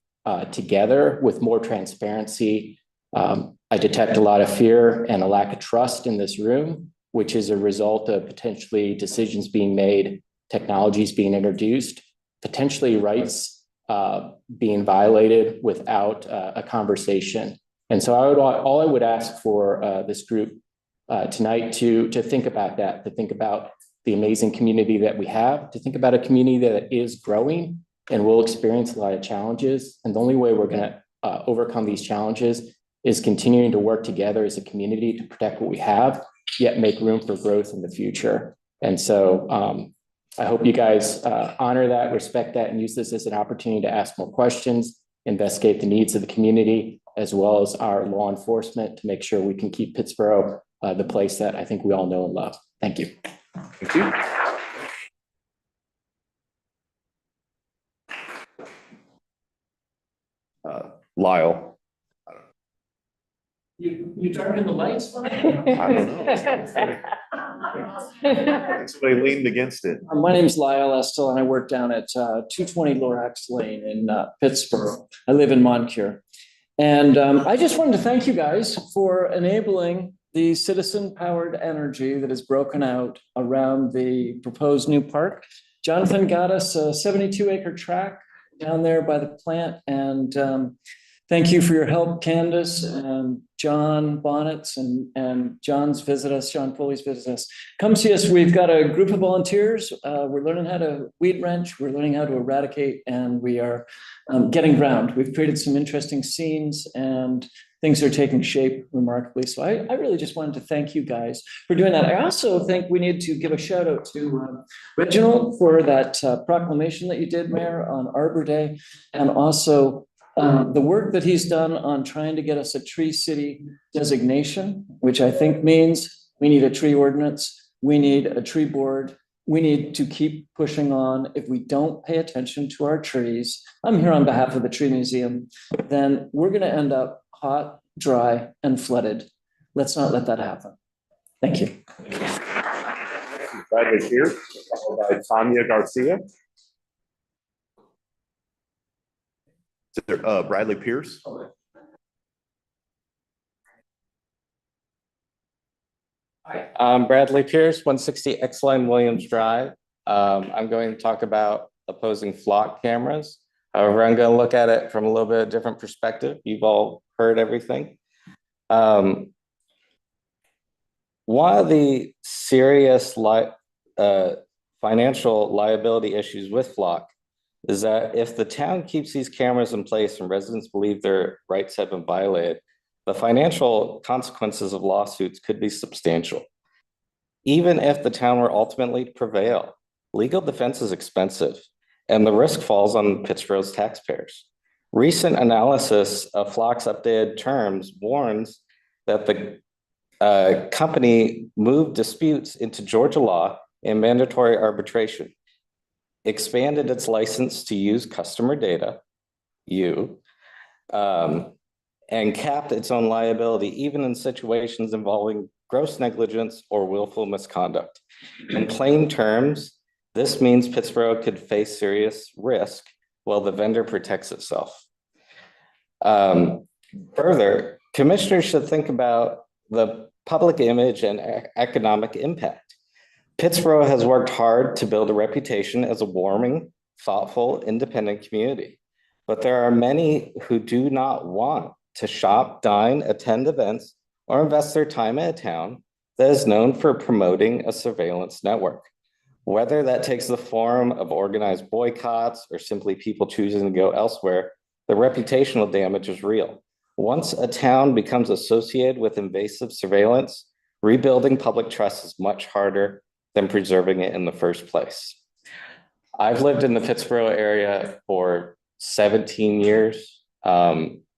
together with more transparency? I detect a lot of fear and a lack of trust in this room, which is a result of potentially decisions being made, technologies being introduced, potentially rights being violated without a conversation. And so all I would ask for this group tonight to think about that, to think about the amazing community that we have, to think about a community that is growing and will experience a lot of challenges. And the only way we're going to overcome these challenges is continuing to work together as a community to protect what we have, yet make room for growth in the future. And so I hope you guys honor that, respect that, and use this as an opportunity to ask more questions, investigate the needs of the community, as well as our law enforcement, to make sure we can keep Pittsboro the place that I think we all know and love. Thank you. Thank you. Lyle. You turning the lights on? I don't know. Somebody leaned against it. My name's Lyle Estel and I work down at 220 Lorax Lane in Pittsboro. I live in Moncure. And I just wanted to thank you guys for enabling the citizen-powered energy that is broken out around the proposed new park. Jonathan got us a 72-acre tract down there by the plant, and thank you for your help, Candace and John Bonnets and John's visit us, John Foley's visit us. Come see us. We've got a group of volunteers. We're learning how to weed wrench. We're learning how to eradicate, and we are getting ground. We've created some interesting scenes, and things are taking shape remarkably. So I really just wanted to thank you guys for doing that. I also think we need to give a shout out to Reginald for that proclamation that you did, Mayor, on Arbor Day, and also the work that he's done on trying to get us a tree city designation, which I think means we need a tree ordinance, we need a tree board, we need to keep pushing on. If we don't pay attention to our trees, I'm here on behalf of the Tree Museum, then we're going to end up hot, dry, and flooded. Let's not let that happen. Thank you. Bradley here, by Tanya Garcia. Bradley Pierce. Hi, Bradley Pierce, 160 X-Line Williams Drive. I'm going to talk about opposing flock cameras. However, I'm going to look at it from a little bit different perspective. You've all heard everything. One of the serious financial liability issues with flock is that if the town keeps these cameras in place and residents believe their rights have been violated, the financial consequences of lawsuits could be substantial. Even if the town were ultimately to prevail, legal defense is expensive, and the risk falls on Pittsboro's taxpayers. Recent analysis of Flock's updated terms warns that the company moved disputes into Georgia law and mandatory arbitration, expanded its license to use customer data, and capped its own liability, even in situations involving gross negligence or willful misconduct. In plain terms, this means Pittsboro could face serious risk while the vendor protects itself. Further, commissioners should think about the public image and economic impact. Pittsboro has worked hard to build a reputation as a warming, thoughtful, independent community, but there are many who do not want to shop, dine, attend events, or invest their time in a town that is known for promoting a surveillance network. Whether that takes the form of organized boycotts or simply people choosing to go elsewhere, the reputational damage is real. Once a town becomes associated with invasive surveillance, rebuilding public trust is much harder than preserving it in the first place. I've lived in the Pittsboro area for 17 years.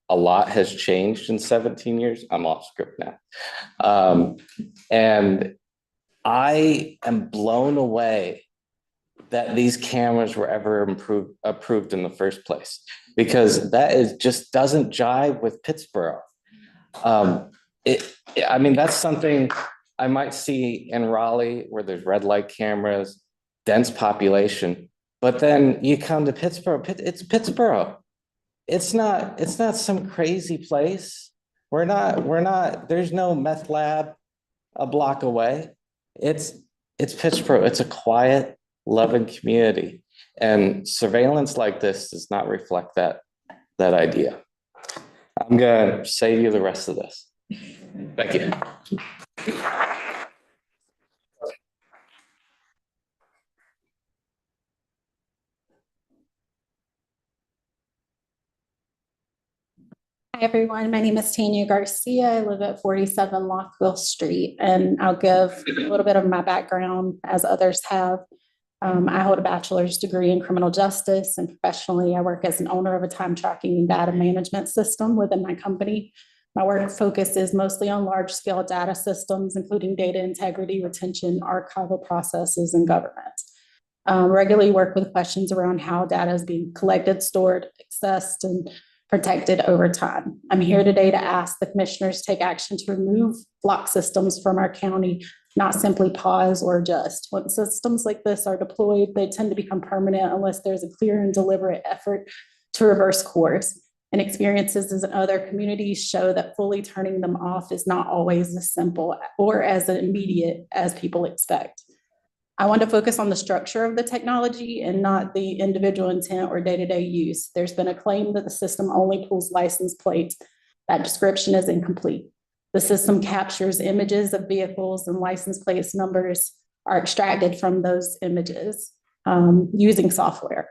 A lot has changed in 17 years. I'm off script now. And I am blown away that these cameras were ever approved in the first place, because that just doesn't jive with Pittsboro. I mean, that's something I might see in Raleigh where there's red light cameras, dense population, but then you come to Pittsboro, it's Pittsboro. It's not some crazy place. There's no meth lab a block away. It's Pittsboro. It's a quiet, loving community. And surveillance like this does not reflect that idea. I'm gonna save you the rest of this. Thank you. Hi, everyone. My name is Tanya Garcia. I live at 47 Lockville Street, and I'll give a little bit of my background as others have. I hold a bachelor's degree in criminal justice, and professionally, I work as an owner of a time tracking and data management system within my company. My work focus is mostly on large-scale data systems, including data integrity, retention, archival processes, and governance. Regularly work with questions around how data is being collected, stored, accessed, and protected over time. I'm here today to ask the commissioners to take action to remove block systems from our county, not simply pause or adjust. When systems like this are deployed, they tend to become permanent unless there's a clear and deliberate effort to reverse course. And experiences in other communities show that fully turning them off is not always as simple or as immediate as people expect. I want to focus on the structure of the technology and not the individual intent or day-to-day use. There's been a claim that the system only pulls license plates. That description is incomplete. The system captures images of vehicles, and license plates numbers are extracted from those images using software.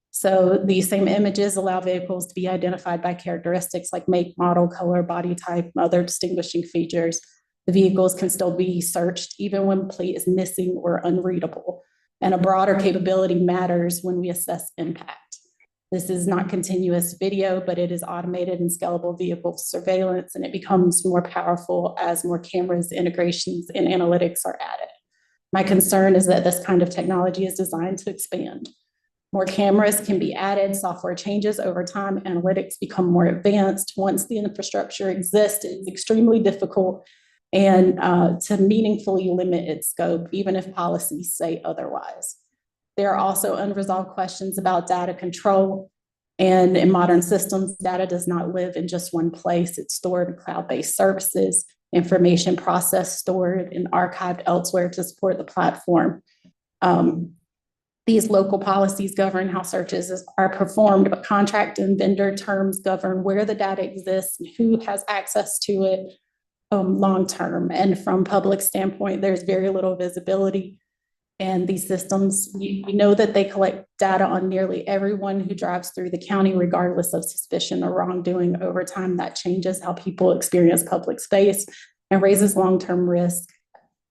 So these same images allow vehicles to be identified by characteristics like make, model, color, body type, and other distinguishing features. The vehicles can still be searched even when plate is missing or unreadable. And a broader capability matters when we assess impact. This is not continuous video, but it is automated and scalable vehicle surveillance, and it becomes more powerful as more cameras, integrations, and analytics are added. My concern is that this kind of technology is designed to expand. More cameras can be added, software changes over time, analytics become more advanced. Once the infrastructure exists, it's extremely difficult and to meaningfully limit its scope, even if policies say otherwise. There are also unresolved questions about data control. And in modern systems, data does not live in just one place. It's stored in cloud-based services, information processed, stored, and archived elsewhere to support the platform. These local policies govern how searches are performed, but contract and vendor terms govern where the data exists and who has access to it long-term. And from public standpoint, there's very little visibility. And these systems, we know that they collect data on nearly everyone who drives through the county, regardless of suspicion or wrongdoing. Over time, that changes how people experience public space and raises long-term risks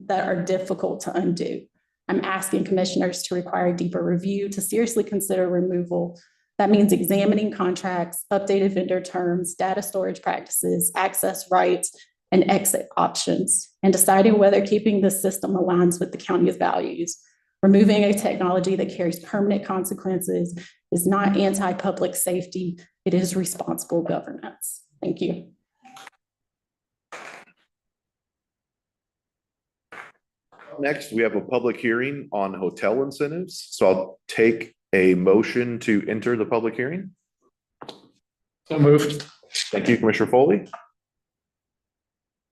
that are difficult to undo. I'm asking commissioners to require a deeper review to seriously consider removal. That means examining contracts, updated vendor terms, data storage practices, access rights, and exit options, and deciding whether keeping this system aligns with the county's values. Removing a technology that carries permanent consequences is not anti-public safety, it is responsible governance. Thank you. Next, we have a public hearing on hotel incentives. So I'll take a motion to enter the public hearing. So moved. Thank you, Commissioner Foley.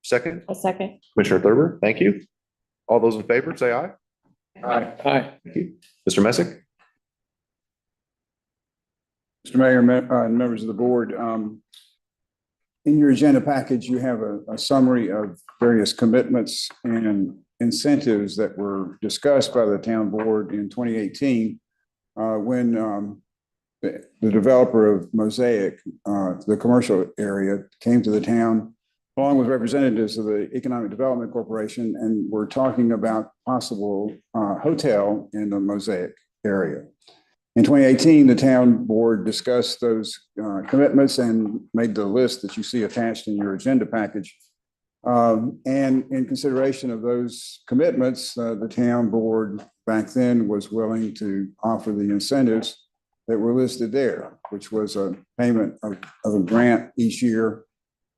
Second, A second. Commissioner Thurber, thank you. All those in favor, say aye. Aye. Aye. Thank you. Mr. Messick? Mr. Mayor, and members of the board, in your agenda package, you have a summary of various commitments and incentives that were discussed by the town board in 2018 when the developer of Mosaic, the commercial area, came to the town along with representatives of the Economic Development Corporation, and we're talking about possible hotel in the Mosaic area. In 2018, the town board discussed those commitments and made the list that you see attached in your agenda package. And in consideration of those commitments, the town board back then was willing to offer the incentives that were listed there, which was a payment of a grant each year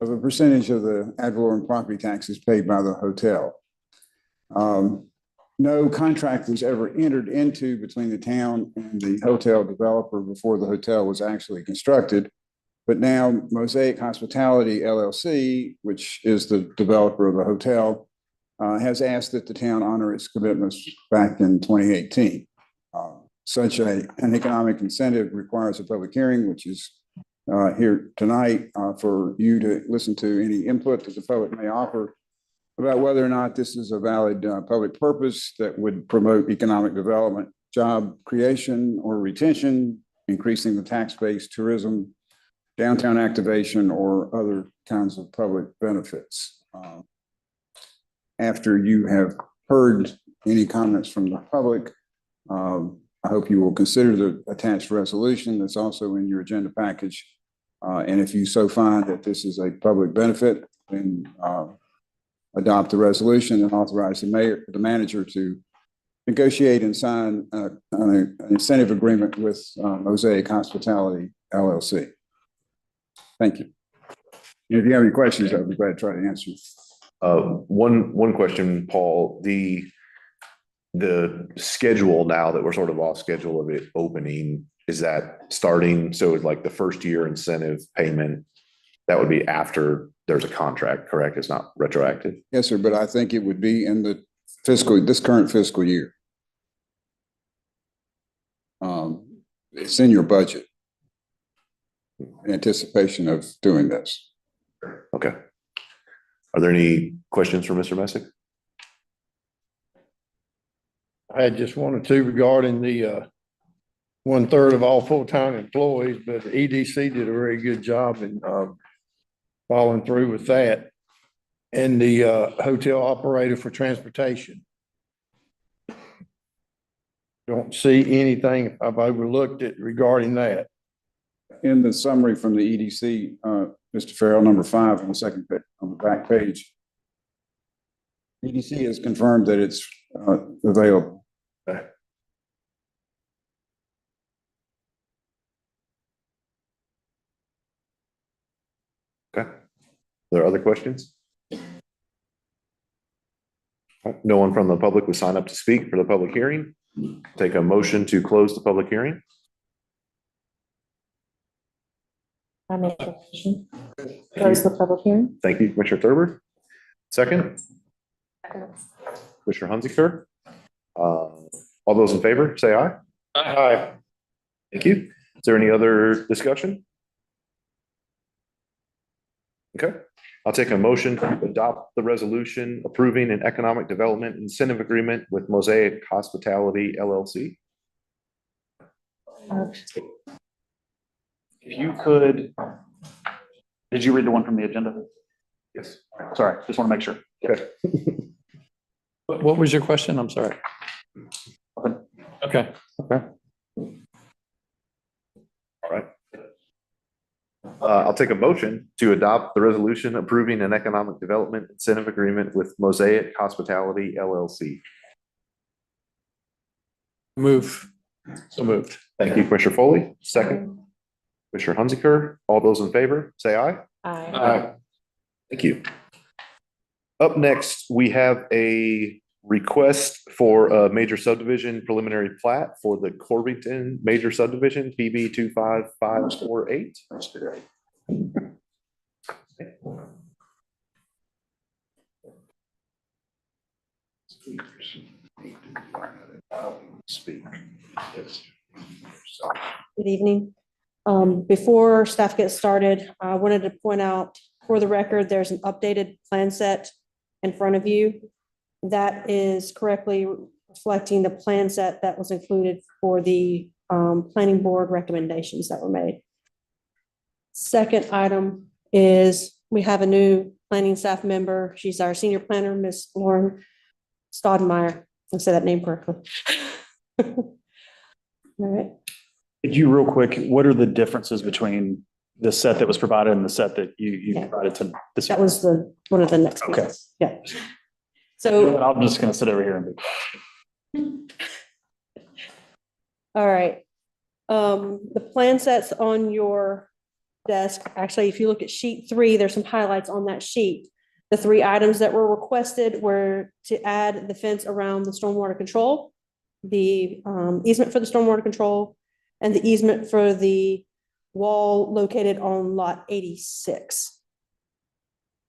of a percentage of the ad valorem property taxes paid by the hotel. No contract was ever entered into between the town and the hotel developer before the hotel was actually constructed. But now Mosaic Hospitality LLC, which is the developer of the hotel, has asked that the town honor its commitments back in 2018. Such an economic incentive requires a public hearing, which is here tonight for you to listen to any input that the public may offer about whether or not this is a valid public purpose that would promote economic development, job creation or retention, increasing the tax base, tourism, downtown activation, or other kinds of public benefits. After you have heard any comments from the public, I hope you will consider the attached resolution that's also in your agenda package. And if you so find that this is a public benefit, then adopt the resolution and authorize the manager to negotiate and sign an incentive agreement with Mosaic Hospitality LLC. Thank you. And if you have any questions, I'll be glad to try to answer. One question, Paul, the schedule now that we're sort of off schedule of it opening, is that starting? So like the first year incentive payment, that would be after there's a contract, correct? It's not retroactive? Yes, sir, but I think it would be in the this current fiscal year. It's in your budget in anticipation of doing this. Okay. Are there any questions for Mr. Messick? I had just one or two regarding the 1/3 of all full-time employees, but the EDC did a very good job in following through with that. And the hotel operator for transportation. Don't see anything, I've overlooked it regarding that. In the summary from the EDC, Mr. Farrell, number 5 on the second page, on the back page, EDC has confirmed that it's available. Okay. Okay. Are there other questions? No one from the public would sign up to speak for the public hearing. Take a motion to close the public hearing. I make a motion. Close the public hearing. Thank you, Commissioner Thurber. Second, Commissioner Hunziker. All those in favor, say aye. Aye. Thank you. Is there any other discussion? Okay, I'll take a motion to adopt the resolution approving an economic development incentive agreement with Mosaic Hospitality LLC. If you could, did you read the one from the agenda? Yes. Sorry, just want to make sure. Okay. What was your question? I'm sorry. Okay. Okay. All right. I'll take a motion to adopt the resolution approving an economic development incentive agreement with Mosaic Hospitality LLC. Move. So moved. Thank you, Commissioner Foley. Second, Commissioner Hunziker. All those in favor, say aye. Aye. Thank you. Up next, we have a request for a major subdivision preliminary plat for the Corbinton major subdivision, PB 25548. Speak. Good evening. Before staff gets started, I wanted to point out for the record, there's an updated plan set in front of you that is correctly reflecting the plan set that was included for the planning board recommendations that were made. Second item is we have a new planning staff member. She's our senior planner, Miss Lauren Staudenmeyer. I'll say that name correctly. All right. Could you real quick, what are the differences between the set that was provided and the set that you provided to this? That was one of the next Okay. pieces. Yeah. So I'm just going to sit over here and be. all right. The plan sets on your desk. Actually, if you look at sheet 3, there's some highlights on that sheet. The 3 items that were requested were to add the fence around the stormwater control, the easement for the stormwater control, and the easement for the wall located on lot 86.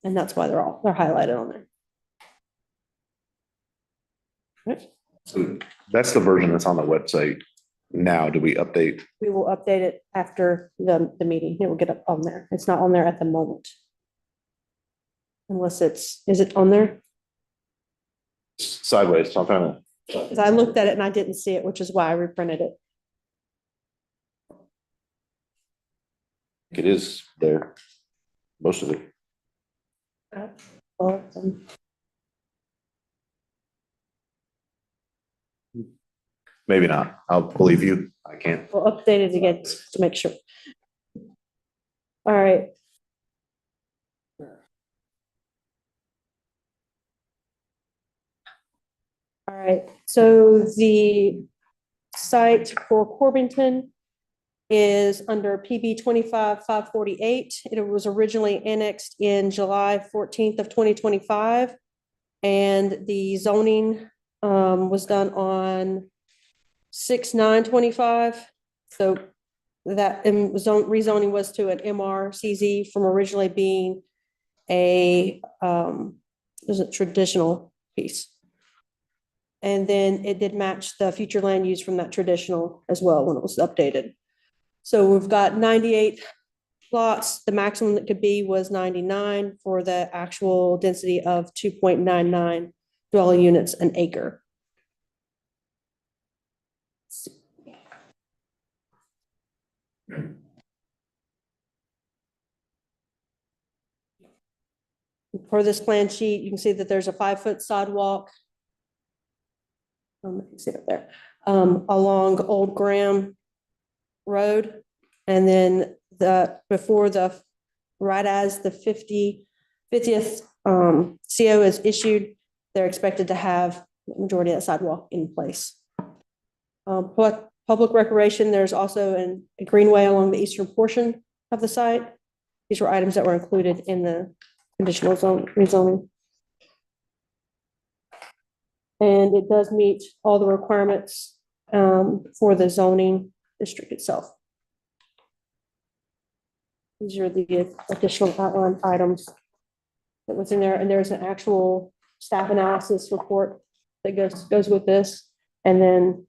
And that's why they're highlighted on there. Right. So that's the version that's on the website now. Do we update? We will update it after the meeting. It will get up on there. It's not on there at the moment. Unless is it on there? Sideways, so I'm trying to. Because I looked at it and I didn't see it, which is why I reprinted it. It is there, most of it. Well, Maybe not. I'll believe you. I can't. we'll update it again to make sure. All right. All right, so the site for Corbinton is under PB 25548. It was originally annexed in July 14th of 2025. And the zoning was done on 6/9/25. So that rezoning was to an MRCZ from originally being a traditional piece. And then it did match the future land use from that traditional as well when it was updated. So we've got 98 lots. The maximum that could be was 99 for the actual density of 2.99 dwelling units an acre. For this plan sheet, you can see that there's a 5-foot sidewalk. You can see it up there, along Old Graham Road. And then right as the 50th CO is issued, they're expected to have the majority of that sidewalk in place. Public recreation, there's also a greenway along the eastern portion of the site. These were items that were included in the conditional zone rezoning. And it does meet all the requirements for the zoning district itself. These are the additional outline items that was in there, and there's an actual staff analysis report that goes with this. And then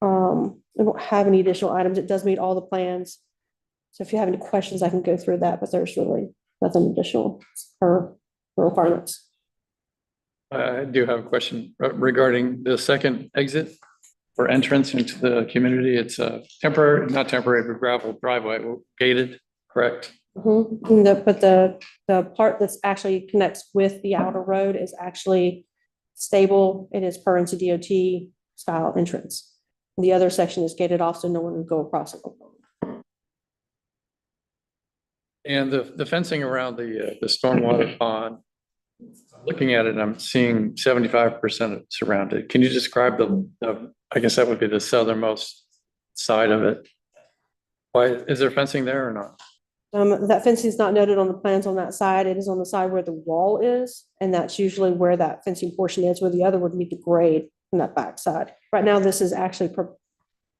we don't have any additional items. It does meet all the plans. So if you have any questions, I can go through that, but there's really nothing additional for requirements. I do have a question regarding the second exit or entrance into the community. It's a temporary, not temporary, but gravel driveway, gated, correct? But the part that's actually connects with the outer road is actually stable. It is per NCDOT style entrance. The other section is gated off, so no one would go across it. And the fencing around the stormwater pond, looking at it, I'm seeing 75% surrounded. Can you describe the, I guess that would be the southernmost side of it? Why, is there fencing there or not? That fencing is not noted on the plans on that side. It is on the side where the wall is, and that's usually where that fencing portion is, where the other would meet the grade on that back side. Right now, this is actually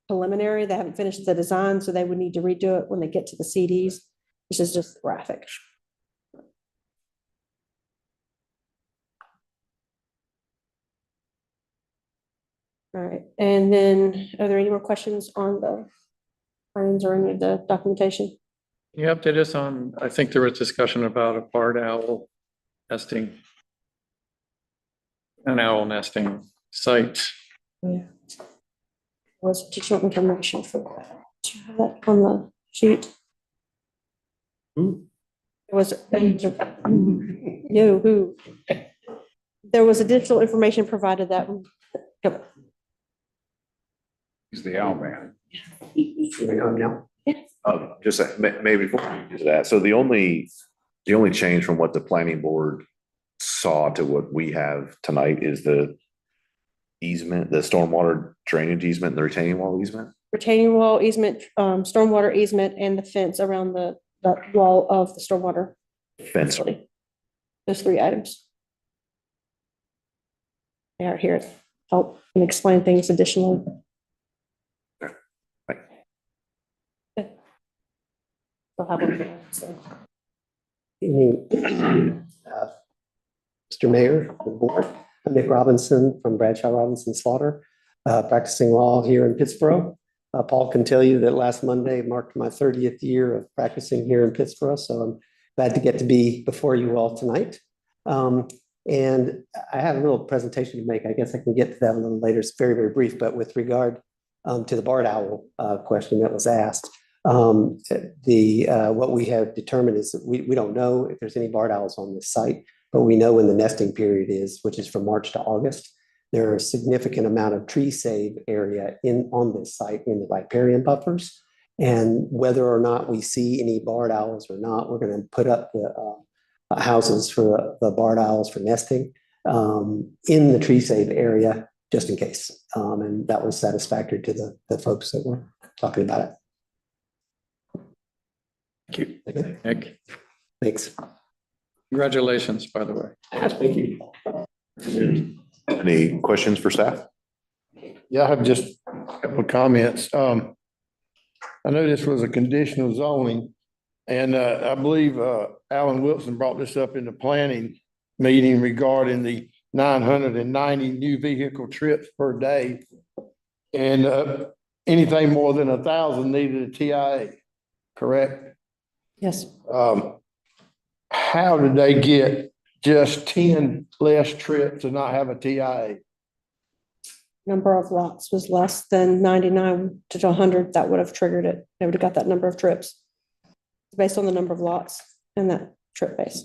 preliminary. They haven't finished the design, so they would need to redo it when they get to the CDs. This is just graphic. All right, and then are there any more questions on the plans or any of the documentation? Can you update us on, I think there was discussion about a barred owl nesting, an owl nesting site. Yeah. Was additional information for that. Do you have that on the sheet? Who? It was, who? There was additional information provided that. He's the owl man. Just maybe before we get to that. So the only change from what the planning board saw to what we have tonight is the easement, the stormwater drainage easement, and the retaining wall easement. Retaining wall easement, stormwater easement, and the fence around the wall of the stormwater. Fence. Those three items. They are here to help and explain things additionally. They'll have one there, so. Mr. Mayor, the board, I'm Nick Robinson from Bradshaw Robinson Slaughter, practicing law here in Pittsboro. Paul can tell you that last Monday marked my 30th year of practicing here in Pittsboro, so I'm glad to get to be before you all tonight. And I have a little presentation to make. I guess I can get to that a little later. It's very, very brief, but with regard to the barred owl question that was asked, what we have determined is that we don't know if there's any barred owls on this site, but we know when the nesting period is, which is from March to August. There are a significant amount of tree save area on this site in the riparian buffers. And whether or not we see any barred owls or not, we're going to put up the houses for the barred owls for nesting in the tree save area, just in case. And that was satisfactory to the folks that were talking about it. Thank you, Nick. Thanks. Congratulations, by the way. Thank you. Any questions for staff? Yeah, I have just a couple of comments. I know this was a conditional zoning, and I believe Alan Wilson brought this up in the planning meeting regarding the 990 new vehicle trips per day. And anything more than 1,000 needed a TIA, correct? Yes. How did they get just 10 less trips to not have a TIA? Number of lots was less than 99 to 100. That would have triggered it. They would have got that number of trips based on the number of lots and that trip base.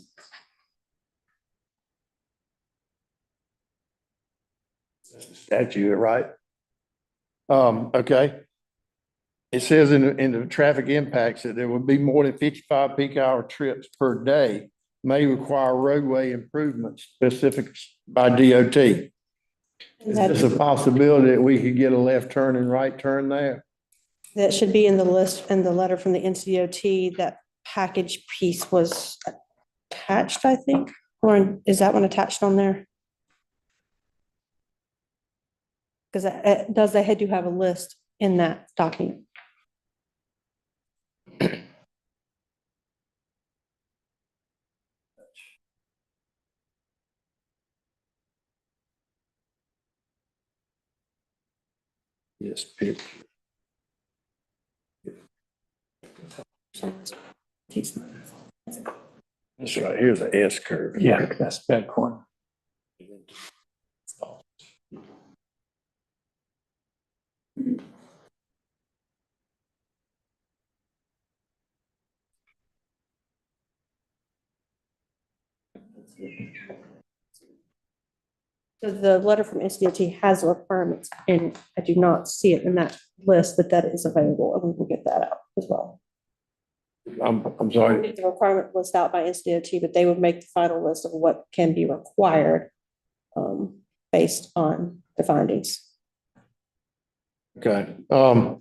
Statute, right? Okay. It says in the traffic impacts that there would be more than 55 peak hour trips per day may require roadway improvements specific by DOT. Is this a possibility that we could get a left turn and right turn there? That should be in the list and the letter from the NCDOT. That package piece was attached, I think. Or is that one attached on there? Because it does, they had to have a list in that document. Yes, pick. That's right, here's the S curve. Yeah, that's bad corner. So the letter from SDOT has the requirements, and I do not see it in that list, but that is available, and we will get that out as well. I'm sorry. Get the requirement list out by SDOT, but they would make the final list of what can be required based on the findings. Okay, I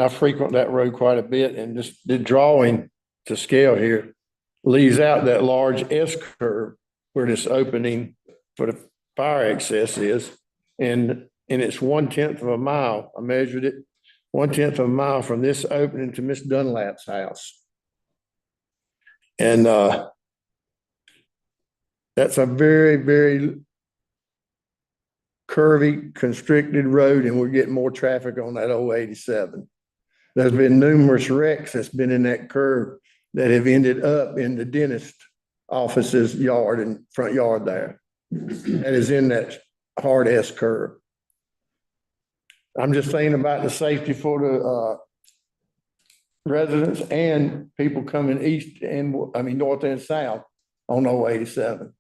frequent that road quite a bit, and just the drawing to scale here leaves out that large S curve where this opening for the fire access is, and it's 1/10 of a mile. I measured it, 1/10 of a mile from this opening to Miss Dunlap's house. And that's a very, very curvy, constricted road, and we're getting more traffic on that old 87. There's been numerous wrecks that's been in that curve that have ended up in the dentist office's yard and front yard there. That is in that hard S curve. I'm just thinking about the safety for the residents and people coming east and, north and south on 087.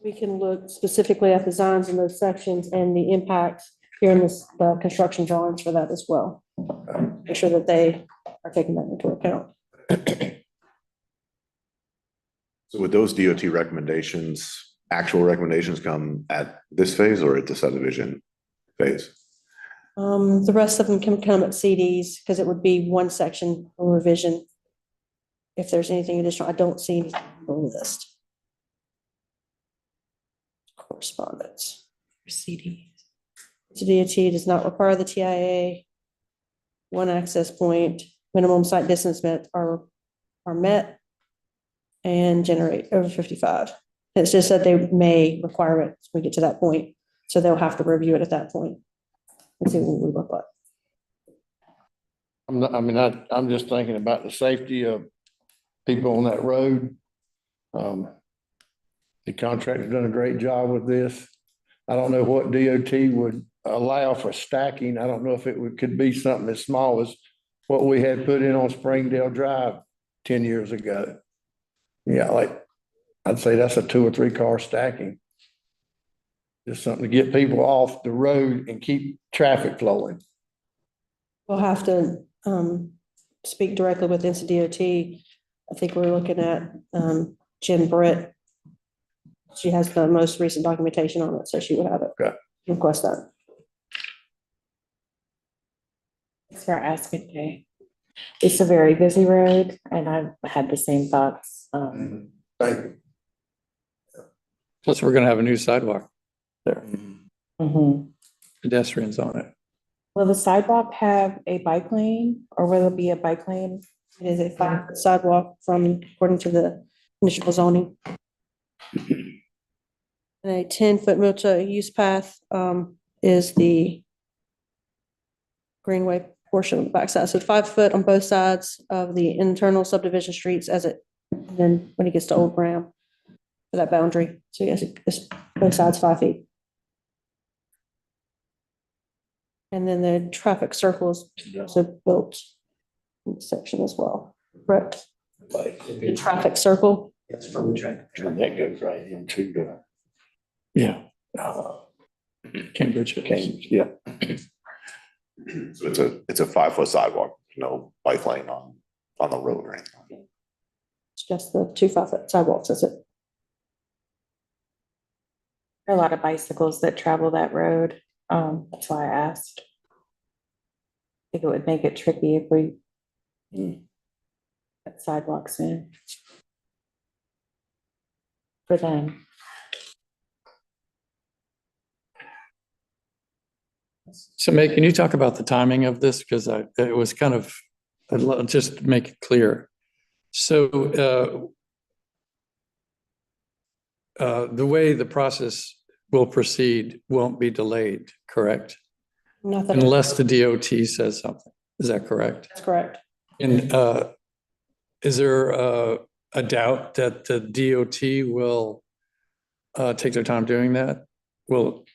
We can look specifically at the designs in those sections and the impacts here in this, the construction drawings for that as well. Make sure that they are taking that into account. So would those DOT recommendations, actual recommendations come at this phase or at the subdivision phase? The rest of them can come at CDs because it would be one section of revision. If there's anything additional, I don't see anything on the list. Correspondence. CDs. The DOT does not require the TIA. One access point, minimum site distance met are met and generate over 55. It's just that they may require it when we get to that point. So they'll have to review it at that point and see what we look like. I'm just thinking about the safety of people on that road. The contractor's done a great job with this. I don't know what DOT would allow for stacking. I don't know if could be something as small as what we had put in on Springdale Drive 10 years ago. Yeah, I'd say that's a 2 or 3 car stacking. Just something to get people off the road and keep traffic flowing. We'll have to speak directly with NCDOT. I think we're looking at Jen Britt. She has the most recent documentation on it, so she would have it. Okay. Request that. Thanks for asking, Jay. It's a very busy road, and I've had the same thoughts. Thank you. Plus, we're gonna have a new sidewalk there, Mhm. pedestrians on it. Will the sidewalk have a bike lane, or will it be a bike lane? It is a 5-foot sidewalk according to the initial zoning. And a 10-foot multi-use path is the greenway portion of the backside. So 5 foot on both sides of the internal subdivision streets and then when it gets to Old Graham for that boundary. So yes, it's both sides 5 feet. And then the traffic circles also built in this section as well. Correct. The traffic circle. That's from the track. That goes right into the. Yeah. Cambridge. Yeah. So it's a 5-foot sidewalk, no bike lane on the road or anything. It's just the 2 5-foot sidewalks, that's it. There are a lot of bicycles that travel that road. That's why I asked. I think it would make it tricky if we put sidewalks in for them. So May, can you talk about the timing of this? Because it was kind of, just to make it clear. So the way the process will proceed won't be delayed, correct? Nothing. unless the DOT says something. Is that correct? That's correct. And is there a doubt that the DOT will take their time doing that? Will,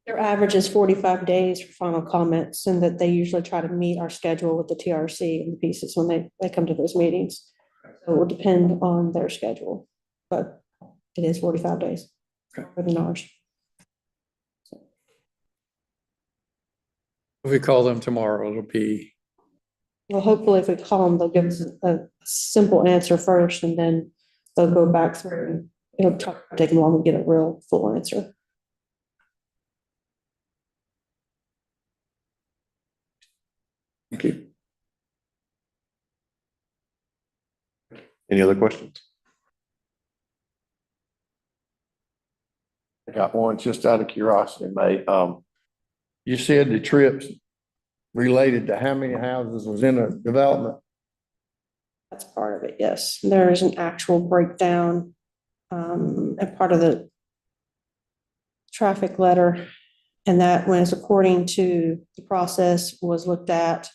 Their average is 45 days for final comments, and that they usually try to meet our schedule with the TRC and the pieces when they come to those meetings. So it will depend on their schedule, but it is 45 days. Within ours. if we call them tomorrow, it'll be, Well, hopefully if we call them, they'll give us a simple answer first, and then they'll go back through and it'll take them long to get a real full answer. thank you. Any other questions? I got one just out of curiosity, mate. You said the trips related to how many houses was in a development? That's part of it, yes. There is an actual breakdown, and part of the traffic letter. And that was according to the process was looked at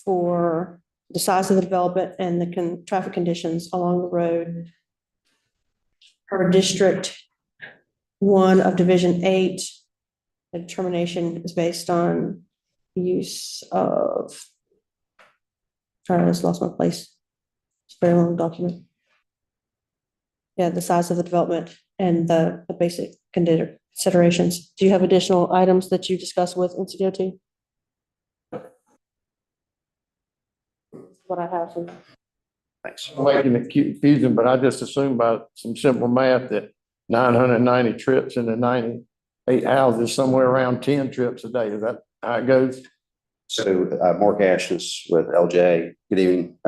for the size of the development and the traffic conditions along the road. Per District 1 of Division 8, the determination is based on use of, sorry, I just lost my place. It's a very long document. Yeah, the size of the development and the basic considerations. Do you have additional items that you discussed with NCDOT? What I have. Thanks. I'm making it confusing, but I just assumed by some simple math that 990 trips into 98 houses, somewhere around 10 trips a day. Is that how it goes? So Mark Ashes with LJ. Good evening,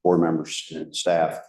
board members and staff.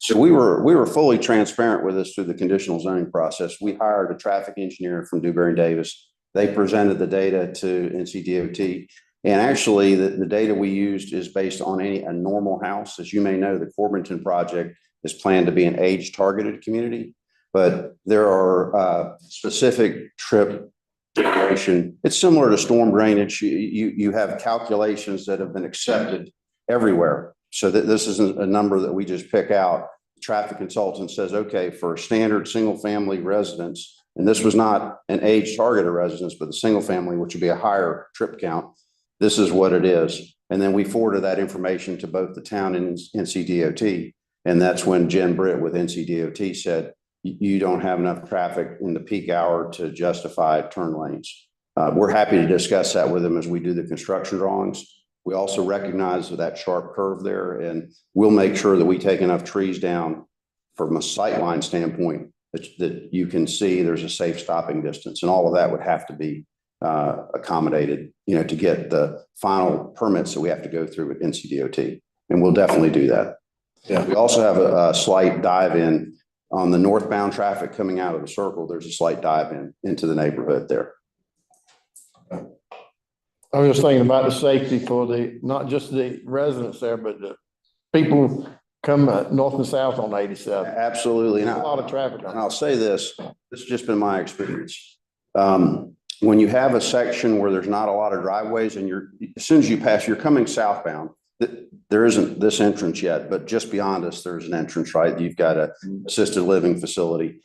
So we were fully transparent with this through the conditional zoning process. We hired a traffic engineer from Dewberry and Davis. They presented the data to NCDOT. And actually the data we used is based on a normal house. As you may know, the Corbinton project is planned to be an age targeted community, but there are specific trip generation. It's similar to storm drainage. You have calculations that have been accepted everywhere. So that this isn't a number that we just pick out. The traffic consultant says, okay, for a standard single family residence, and this was not an age targeted residence, but the single family, which would be a higher trip count, this is what it is. And then we forwarded that information to both the town and NCDOT. And that's when Jen Britt with NCDOT said, you don't have enough traffic in the peak hour to justify turn lanes. We're happy to discuss that with them as we do the construction drawings. We also recognize that sharp curve there, and we'll make sure that we take enough trees down from a sightline standpoint that you can see there's a safe stopping distance, and all of that would have to be accommodated, to get the final permits that we have to go through with NCDOT, and we'll definitely do that. Yeah. We also have a slight dive in on the northbound traffic coming out of the circle. There's a slight dive into the neighborhood there. I was just thinking about the safety for not just the residents there, but the people come north and south on 87. Absolutely. There's a lot of traffic. And I'll say this has just been my experience. When you have a section where there's not a lot of driveways and as soon as you pass, you're coming southbound, there isn't this entrance yet, but just beyond us, there's an entrance, right? You've got an assisted living facility.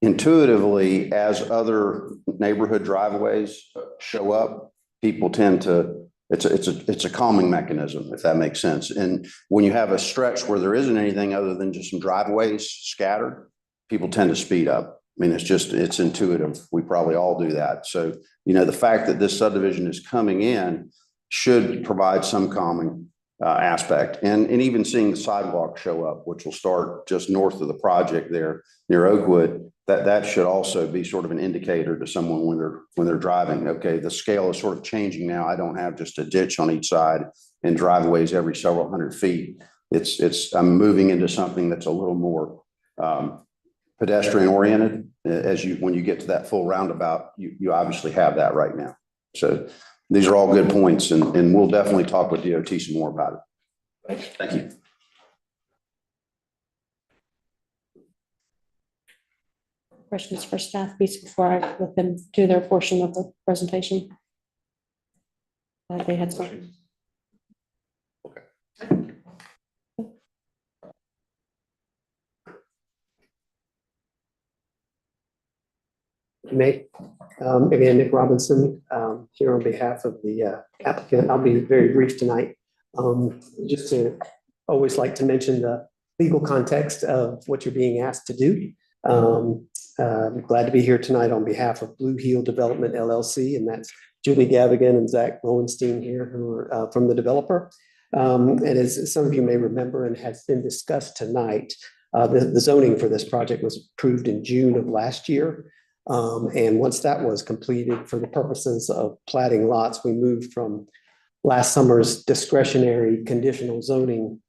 Intuitively, as other neighborhood driveways show up, people tend to, it's a calming mechanism, if that makes sense. And when you have a stretch where there isn't anything other than just some driveways scattered, people tend to speed up. I mean, it's intuitive. We probably all do that. So, the fact that this subdivision is coming in should provide some calming aspect. And even seeing the sidewalk show up, which will start just north of the project there near Oakwood, that should also be sort of an indicator to someone when they're driving. Okay, the scale is sort of changing now. I don't have just a ditch on each side and driveways every several hundred feet. I'm moving into something that's a little more pedestrian oriented. When you get to that full roundabout, you obviously have that right now. So these are all good points, and we'll definitely talk with DOT some more about it. Thank you. Questions for staff before I let them do their portion of the presentation? that they had spoken. May. Again, Nick Robinson, here on behalf of the applicant. I'll be very brief tonight. Just to always like to mention the legal context of what you're being asked to do. I'm glad to be here tonight on behalf of Blue Heel Development LLC, and that's Julie Gavigan and Zach Lowenstein here, who are from the developer. And as some of you may remember and has been discussed tonight, the zoning for this project was approved in June of last year. And once that was completed for the purposes of platting lots, we moved from last summer's discretionary conditional zoning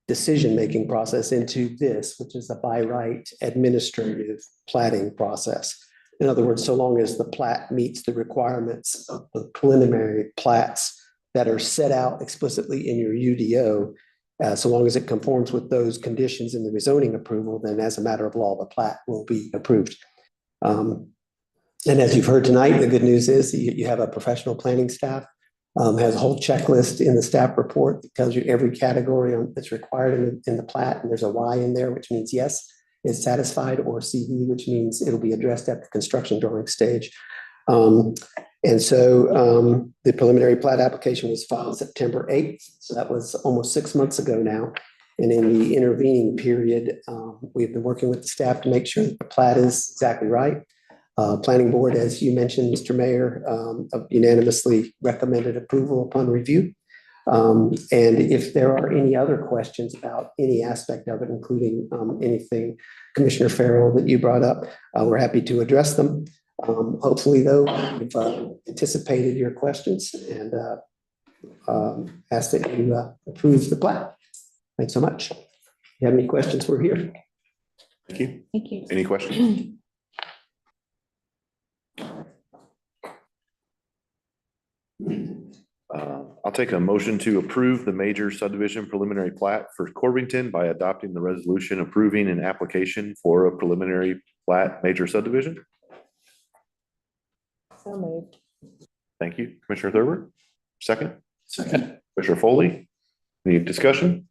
decision-making process into this, which is a by right administrative platting process. In other words, so long as the plat meets the requirements of the preliminary plats that are set out explicitly in your UDO, so long as it conforms with those conditions in the rezoning approval, then as a matter of law, the plat will be approved. And as you've heard tonight, the good news is that you have a professional planning staff, has a whole checklist in the staff report that tells you every category that's required in the plat. And there's a Y in there, which means yes, is satisfied, or CD, which means it'll be addressed at the construction drawing stage. And so the preliminary plat application was filed September 8th. So that was almost 6 months ago now. And in the intervening period, we've been working with the staff to make sure that the plat is exactly right. Planning board, as you mentioned, Mr. Mayor, unanimously recommended approval upon review. And if there are any other questions about any aspect of it, including anything, Commissioner Farrell, that you brought up, we're happy to address them. Hopefully, though, we've anticipated your questions and ask that you approve the plat. Thanks so much. If you have any questions, we're here. Thank you. Thank you. Any questions? I'll take a motion to approve the major subdivision preliminary plat for Corbinton by adopting the resolution approving an application for a preliminary plat major subdivision. So moved. Thank you, Commissioner Thurber. Second. Second. Commissioner Foley. Any discussion?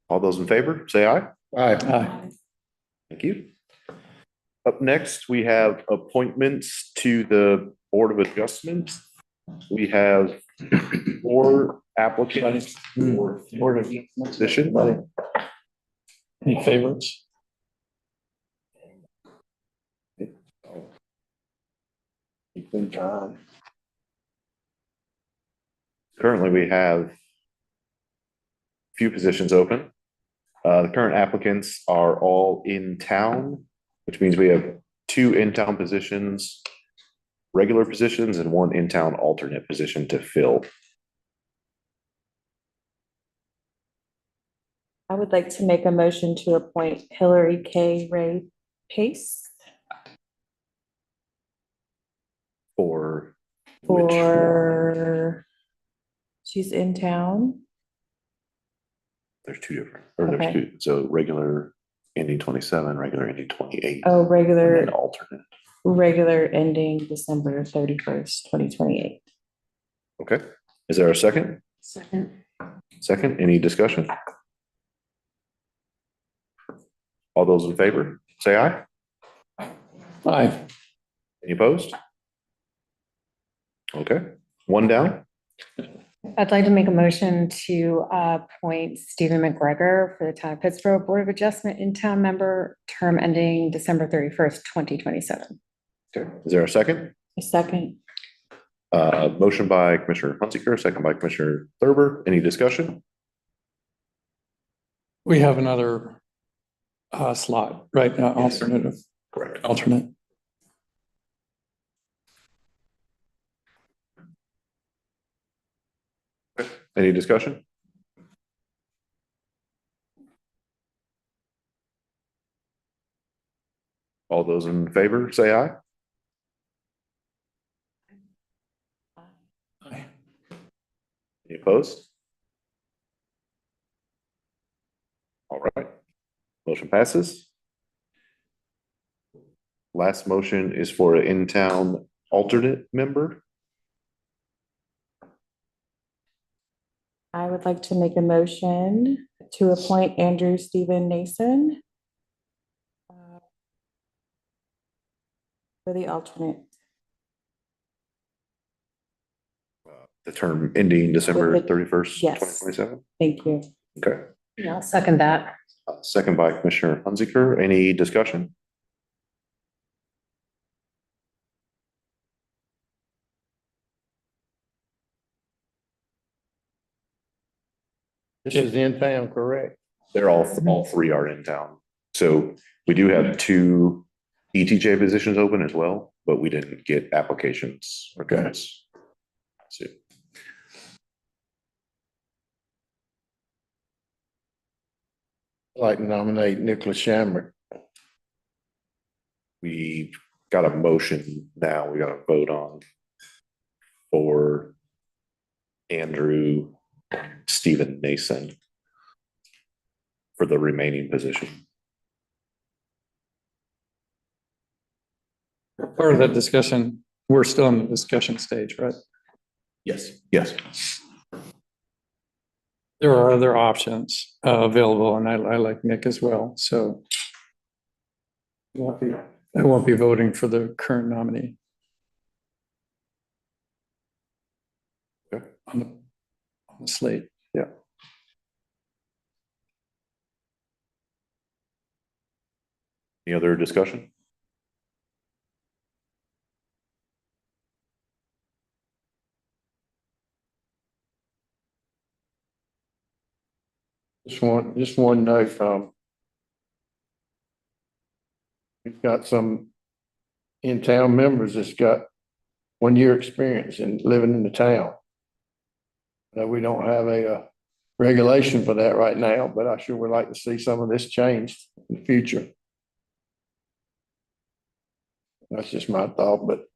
All those in favor, say aye. Aye. Thank you. Up next, we have appointments to the Board of Adjustment. We have 4 applicants for Board of Adjustment position. Any favorites? Currently, we have a few positions open. The current applicants are all in town, which means we have 2 in-town positions, regular positions, and 1 in-town alternate position to fill. I would like to make a motion to appoint Hillary K. Ray Pace for she's in town. There's 2 different, or there's Okay. 2. So regular ending 27, regular ending 28. Oh, And regular then alternate. ending December 31st, 2028. Okay. Is there a second? Second. Second, any discussion? All those in favor, say aye. Aye. Any opposed? Okay, 1 down. I'd like to make a motion to appoint Stephen McGregor for the Town of Pittsboro Board of Adjustment in-town member, term ending December 31st, 2027. Okay, is there a second? A second. Motion by Commissioner Hunziker, second by Commissioner Thurber. Any discussion? We have another slot, right? Alternative. Correct. Alternate. Any discussion? All those in favor, say aye. Aye. Any opposed? All right, motion passes. Last motion is for an in-town alternate member. would like to make a motion to appoint Andrew Stephen Nason for the alternate. The term ending December With the- 31st, yes. 2027. Thank you. Okay. Yeah, I'll second that. Second by Commissioner Hunziker. Any discussion? This is in town, correct? They're all three are in town. So we do have two ETJ positions open as well, but we didn't get applications. Okay. See. I'd like to nominate Nicholas Shamrock. We got a motion now we got to vote on for Andrew Stephen Nason for the remaining position. Part of that discussion, we're still in the discussion stage, right? Yes. Yes. There are other options available, and I like Nick as well, so I won't be voting for the current nominee. Okay. On the slate, yeah. Any other discussion? Just one note, we've got some in-town members that's got 1 year experience in living in the town. Now, we don't have a regulation for that right now, but I sure would like to see some of this changed in the future. That's just my thought, but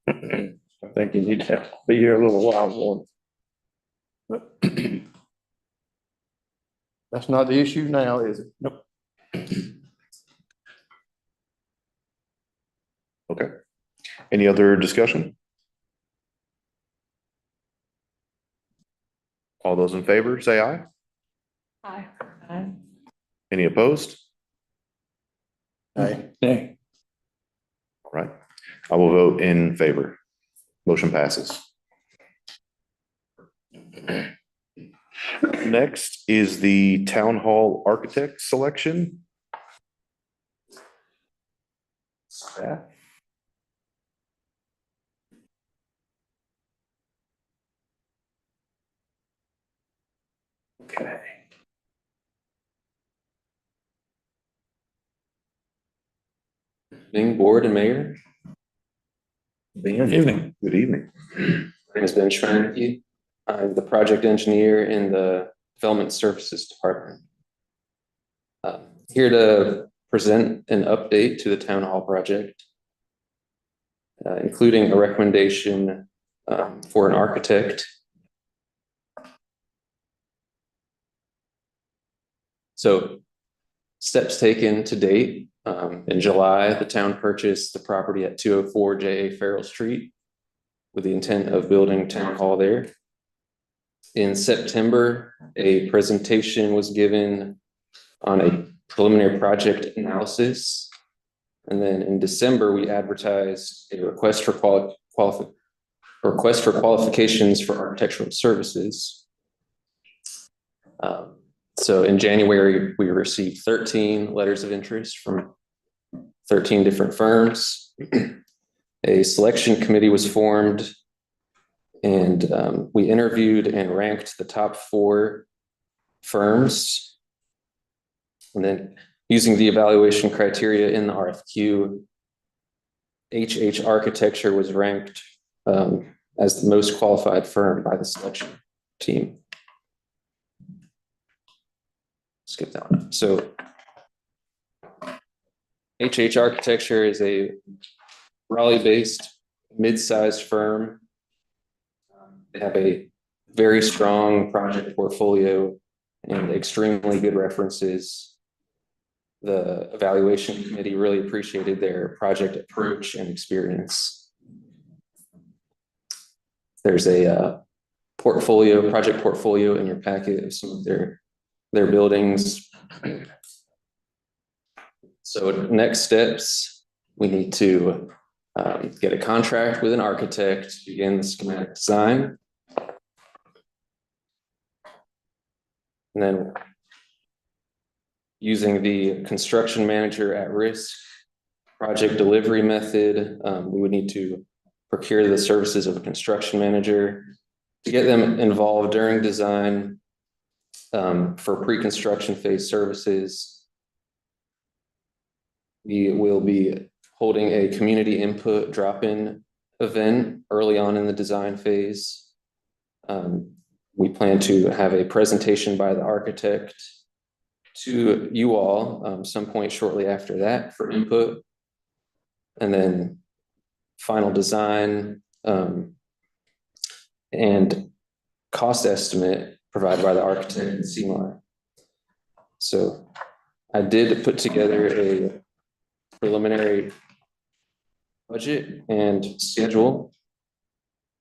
I think you need to be here a little while more. But that's not the issue now, is it? Nope. Okay. Any other discussion? All those in favor, say aye. Aye. Any opposed? Aye. Nay. All right. I will vote in favor. Motion passes. Next is the town hall architect selection. Yeah. Okay. Evening, board and mayor. Good evening. Good evening. My name is Ben Schranke. I'm the project engineer in the Development Services Department. Here to present an update to the town hall project, including a recommendation for an architect. So steps taken to date. In July, the town purchased the property at 204 J.A. Farrell Street with the intent of building town hall there. In September, a presentation was given on a preliminary project analysis. And then in December, we advertised a request for qualifications for architectural services. So in January, we received 13 letters of interest from 13 different firms. A selection committee was formed, and we interviewed and ranked the top 4 firms. And then using the evaluation criteria in the RFQ, HH Architecture was ranked as the most qualified firm by the selection team. Skip that one. So HH Architecture is a Raleigh-based mid-sized firm. They have a very strong project portfolio and extremely good references. The evaluation committee really appreciated their project approach and experience. There's a project portfolio in your packet of some of their buildings. So next steps, we need to get a contract with an architect to begin the schematic design. And then using the construction manager at risk project delivery method, we would need to procure the services of a construction manager to get them involved during design for pre-construction phase services. We will be holding a community input drop-in event early on in the design phase. We plan to have a presentation by the architect to you all some point shortly after that for input. And then final design and cost estimate provided by the architect and CMAR. So I did put together a preliminary budget and schedule.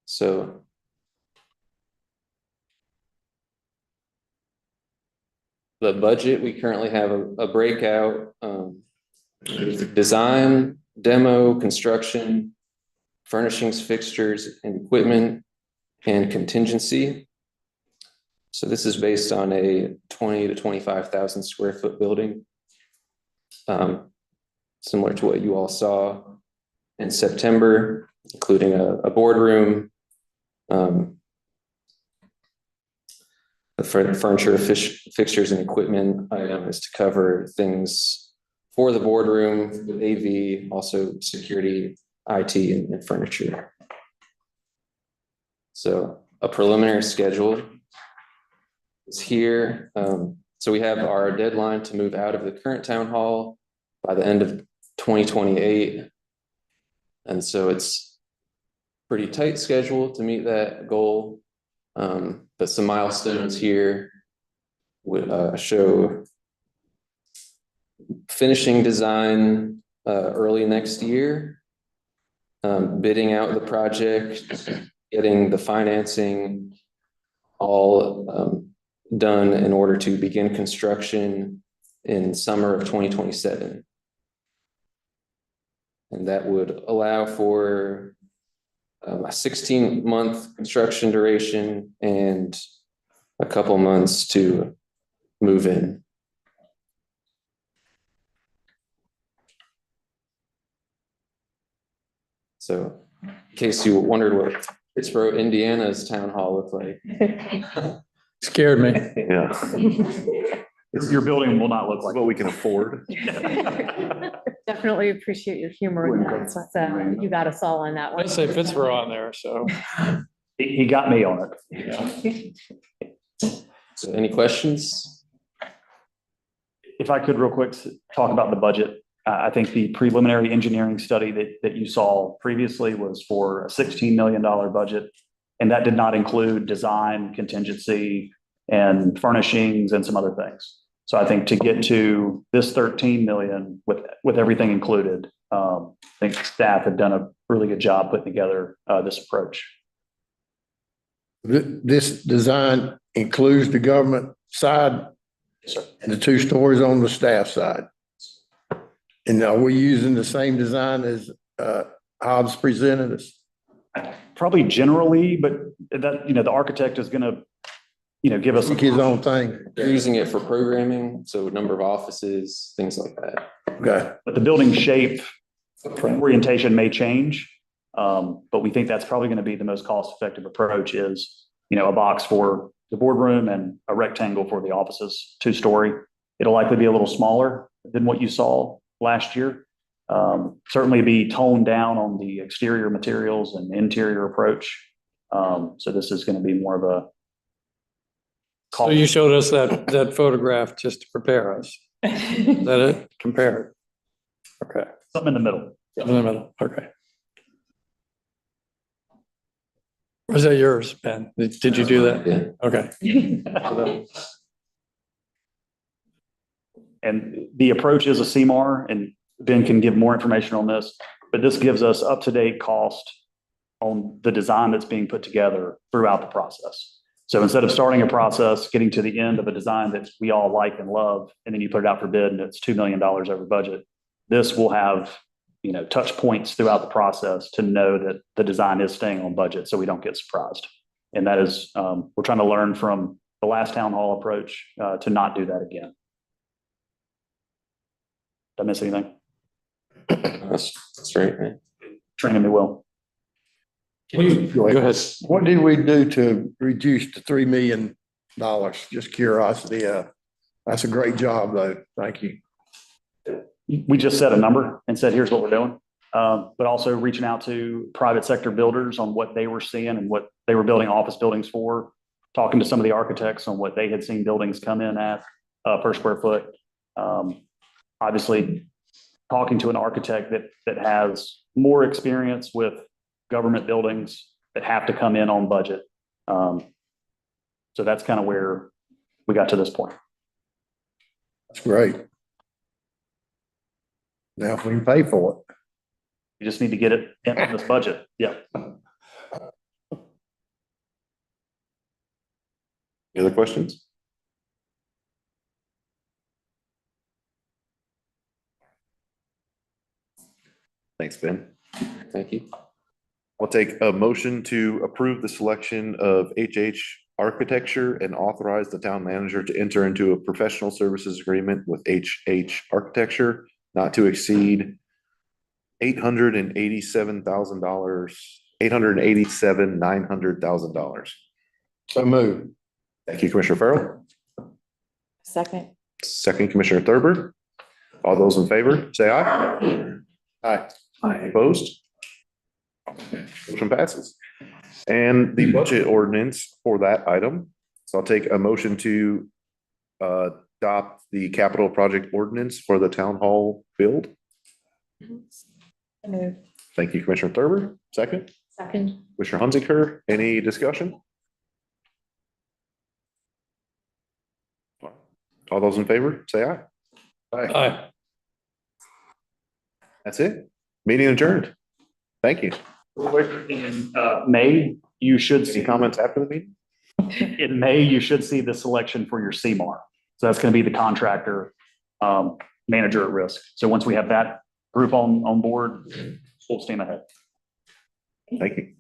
So the budget, we currently have a breakout, design, demo, construction, furnishings, fixtures, and equipment, and contingency. So this is based on a 20 to 25,000 square foot building, similar to what you all saw in September, including a boardroom, the furniture, fixtures, and equipment item is to cover things for the boardroom, with AV, also security, IT, and furniture. So a preliminary schedule is here. So we have our deadline to move out of the current town hall by the end of 2028. And so it's pretty tight schedule to meet that goal. But some milestones here would show finishing design early next year, bidding out the project, getting the financing all done in order to begin construction in summer of 2027. And that would allow for a 16-month construction duration and a couple months to move in. So in case you wondered what Pittsboro, Indiana's town hall looked like. Scared me. Yeah. Your building will not look like what we can afford. Definitely appreciate your humor with that. So you got us all on that one. I say Pittsboro on there, so. He got me on it. So any questions? If I could real quick talk about the budget. I think the preliminary engineering study that you saw previously was for a $16 million budget. And that did not include design, contingency, and furnishings and some other things. So I think to get to this 13 million with everything included, I think staff have done a really good job putting together this approach. This design includes the government side and the 2 stories on the staff side. And are we using the same design as Hobbs presented us? Probably generally, but that, the architect is going to, give us his own thing. They're using it for programming, so number of offices, things like that. Okay. But the building shape, orientation may change, but we think that's probably going to be the most cost-effective approach is, a box for the boardroom and a rectangle for the offices, 2-story. It'll likely be a little smaller than what you saw last year. Certainly be toned down on the exterior materials and interior approach. So this is going to be more of a. So you showed us that photograph just to prepare us. Is that it? Compare it. Okay. Something in the middle. In the middle. Okay. Was that yours, Ben? Did you do that? Yeah. Okay. And the approach is a CMAR, and Ben can give more information on this, but this gives us up-to-date cost on the design that's being put together throughout the process. So instead of starting a process, getting to the end of a design that we all like and love, and then you put it out for bid and it's $2 million over budget, this will have, touch points throughout the process to know that the design is staying on budget so we don't get surprised. And that is, we're trying to learn from the last town hall approach to not do that again. Did I miss anything? That's right, man. Training me well. Go ahead. What did we do to reduce the $3 million? Just curiosity. That's a great job though. Thank you. We just set a number and said, here's what we're doing. But also reaching out to private sector builders on what they were seeing and what they were building office buildings for, talking to some of the architects on what they had seen buildings come in at per square foot. Obviously, talking to an architect that has more experience with government buildings that have to come in on budget. So that's kind of where we got to this point. That's great. Now if we can pay for it. You just need to get it in this budget. Yeah. Any other questions? Thanks, Ben. Thank you. I'll take a motion to approve the selection of HH Architecture and authorize the town manager to enter into a professional services agreement with HH Architecture not to exceed $900,000. So move. Thank you, Commissioner Farrell. Second. Second, Commissioner Thurber. All those in favor, say aye. Aye. Aye. Opposed? Motion passes. And the budget ordinance for that item. So I'll take a motion to adopt the capital project ordinance for the town hall build. Thank you, Commissioner Thurber. Second, Second. Commissioner Hunziker. Any discussion? All those in favor, say aye. Aye. That's it. Meeting adjourned. Thank you. In May, you should Any see, comments after the meeting? in May, you should see the selection for your CMAR. So that's going to be the contractor manager at risk. So once we have that group on board, full steam ahead. Thank you.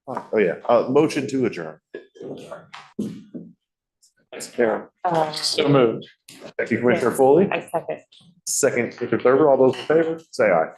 Oh, yeah. Motion to adjourn. So moved. Thank you, Commissioner Foley. I second. Second, Commissioner Thurber. All those in favor, say aye.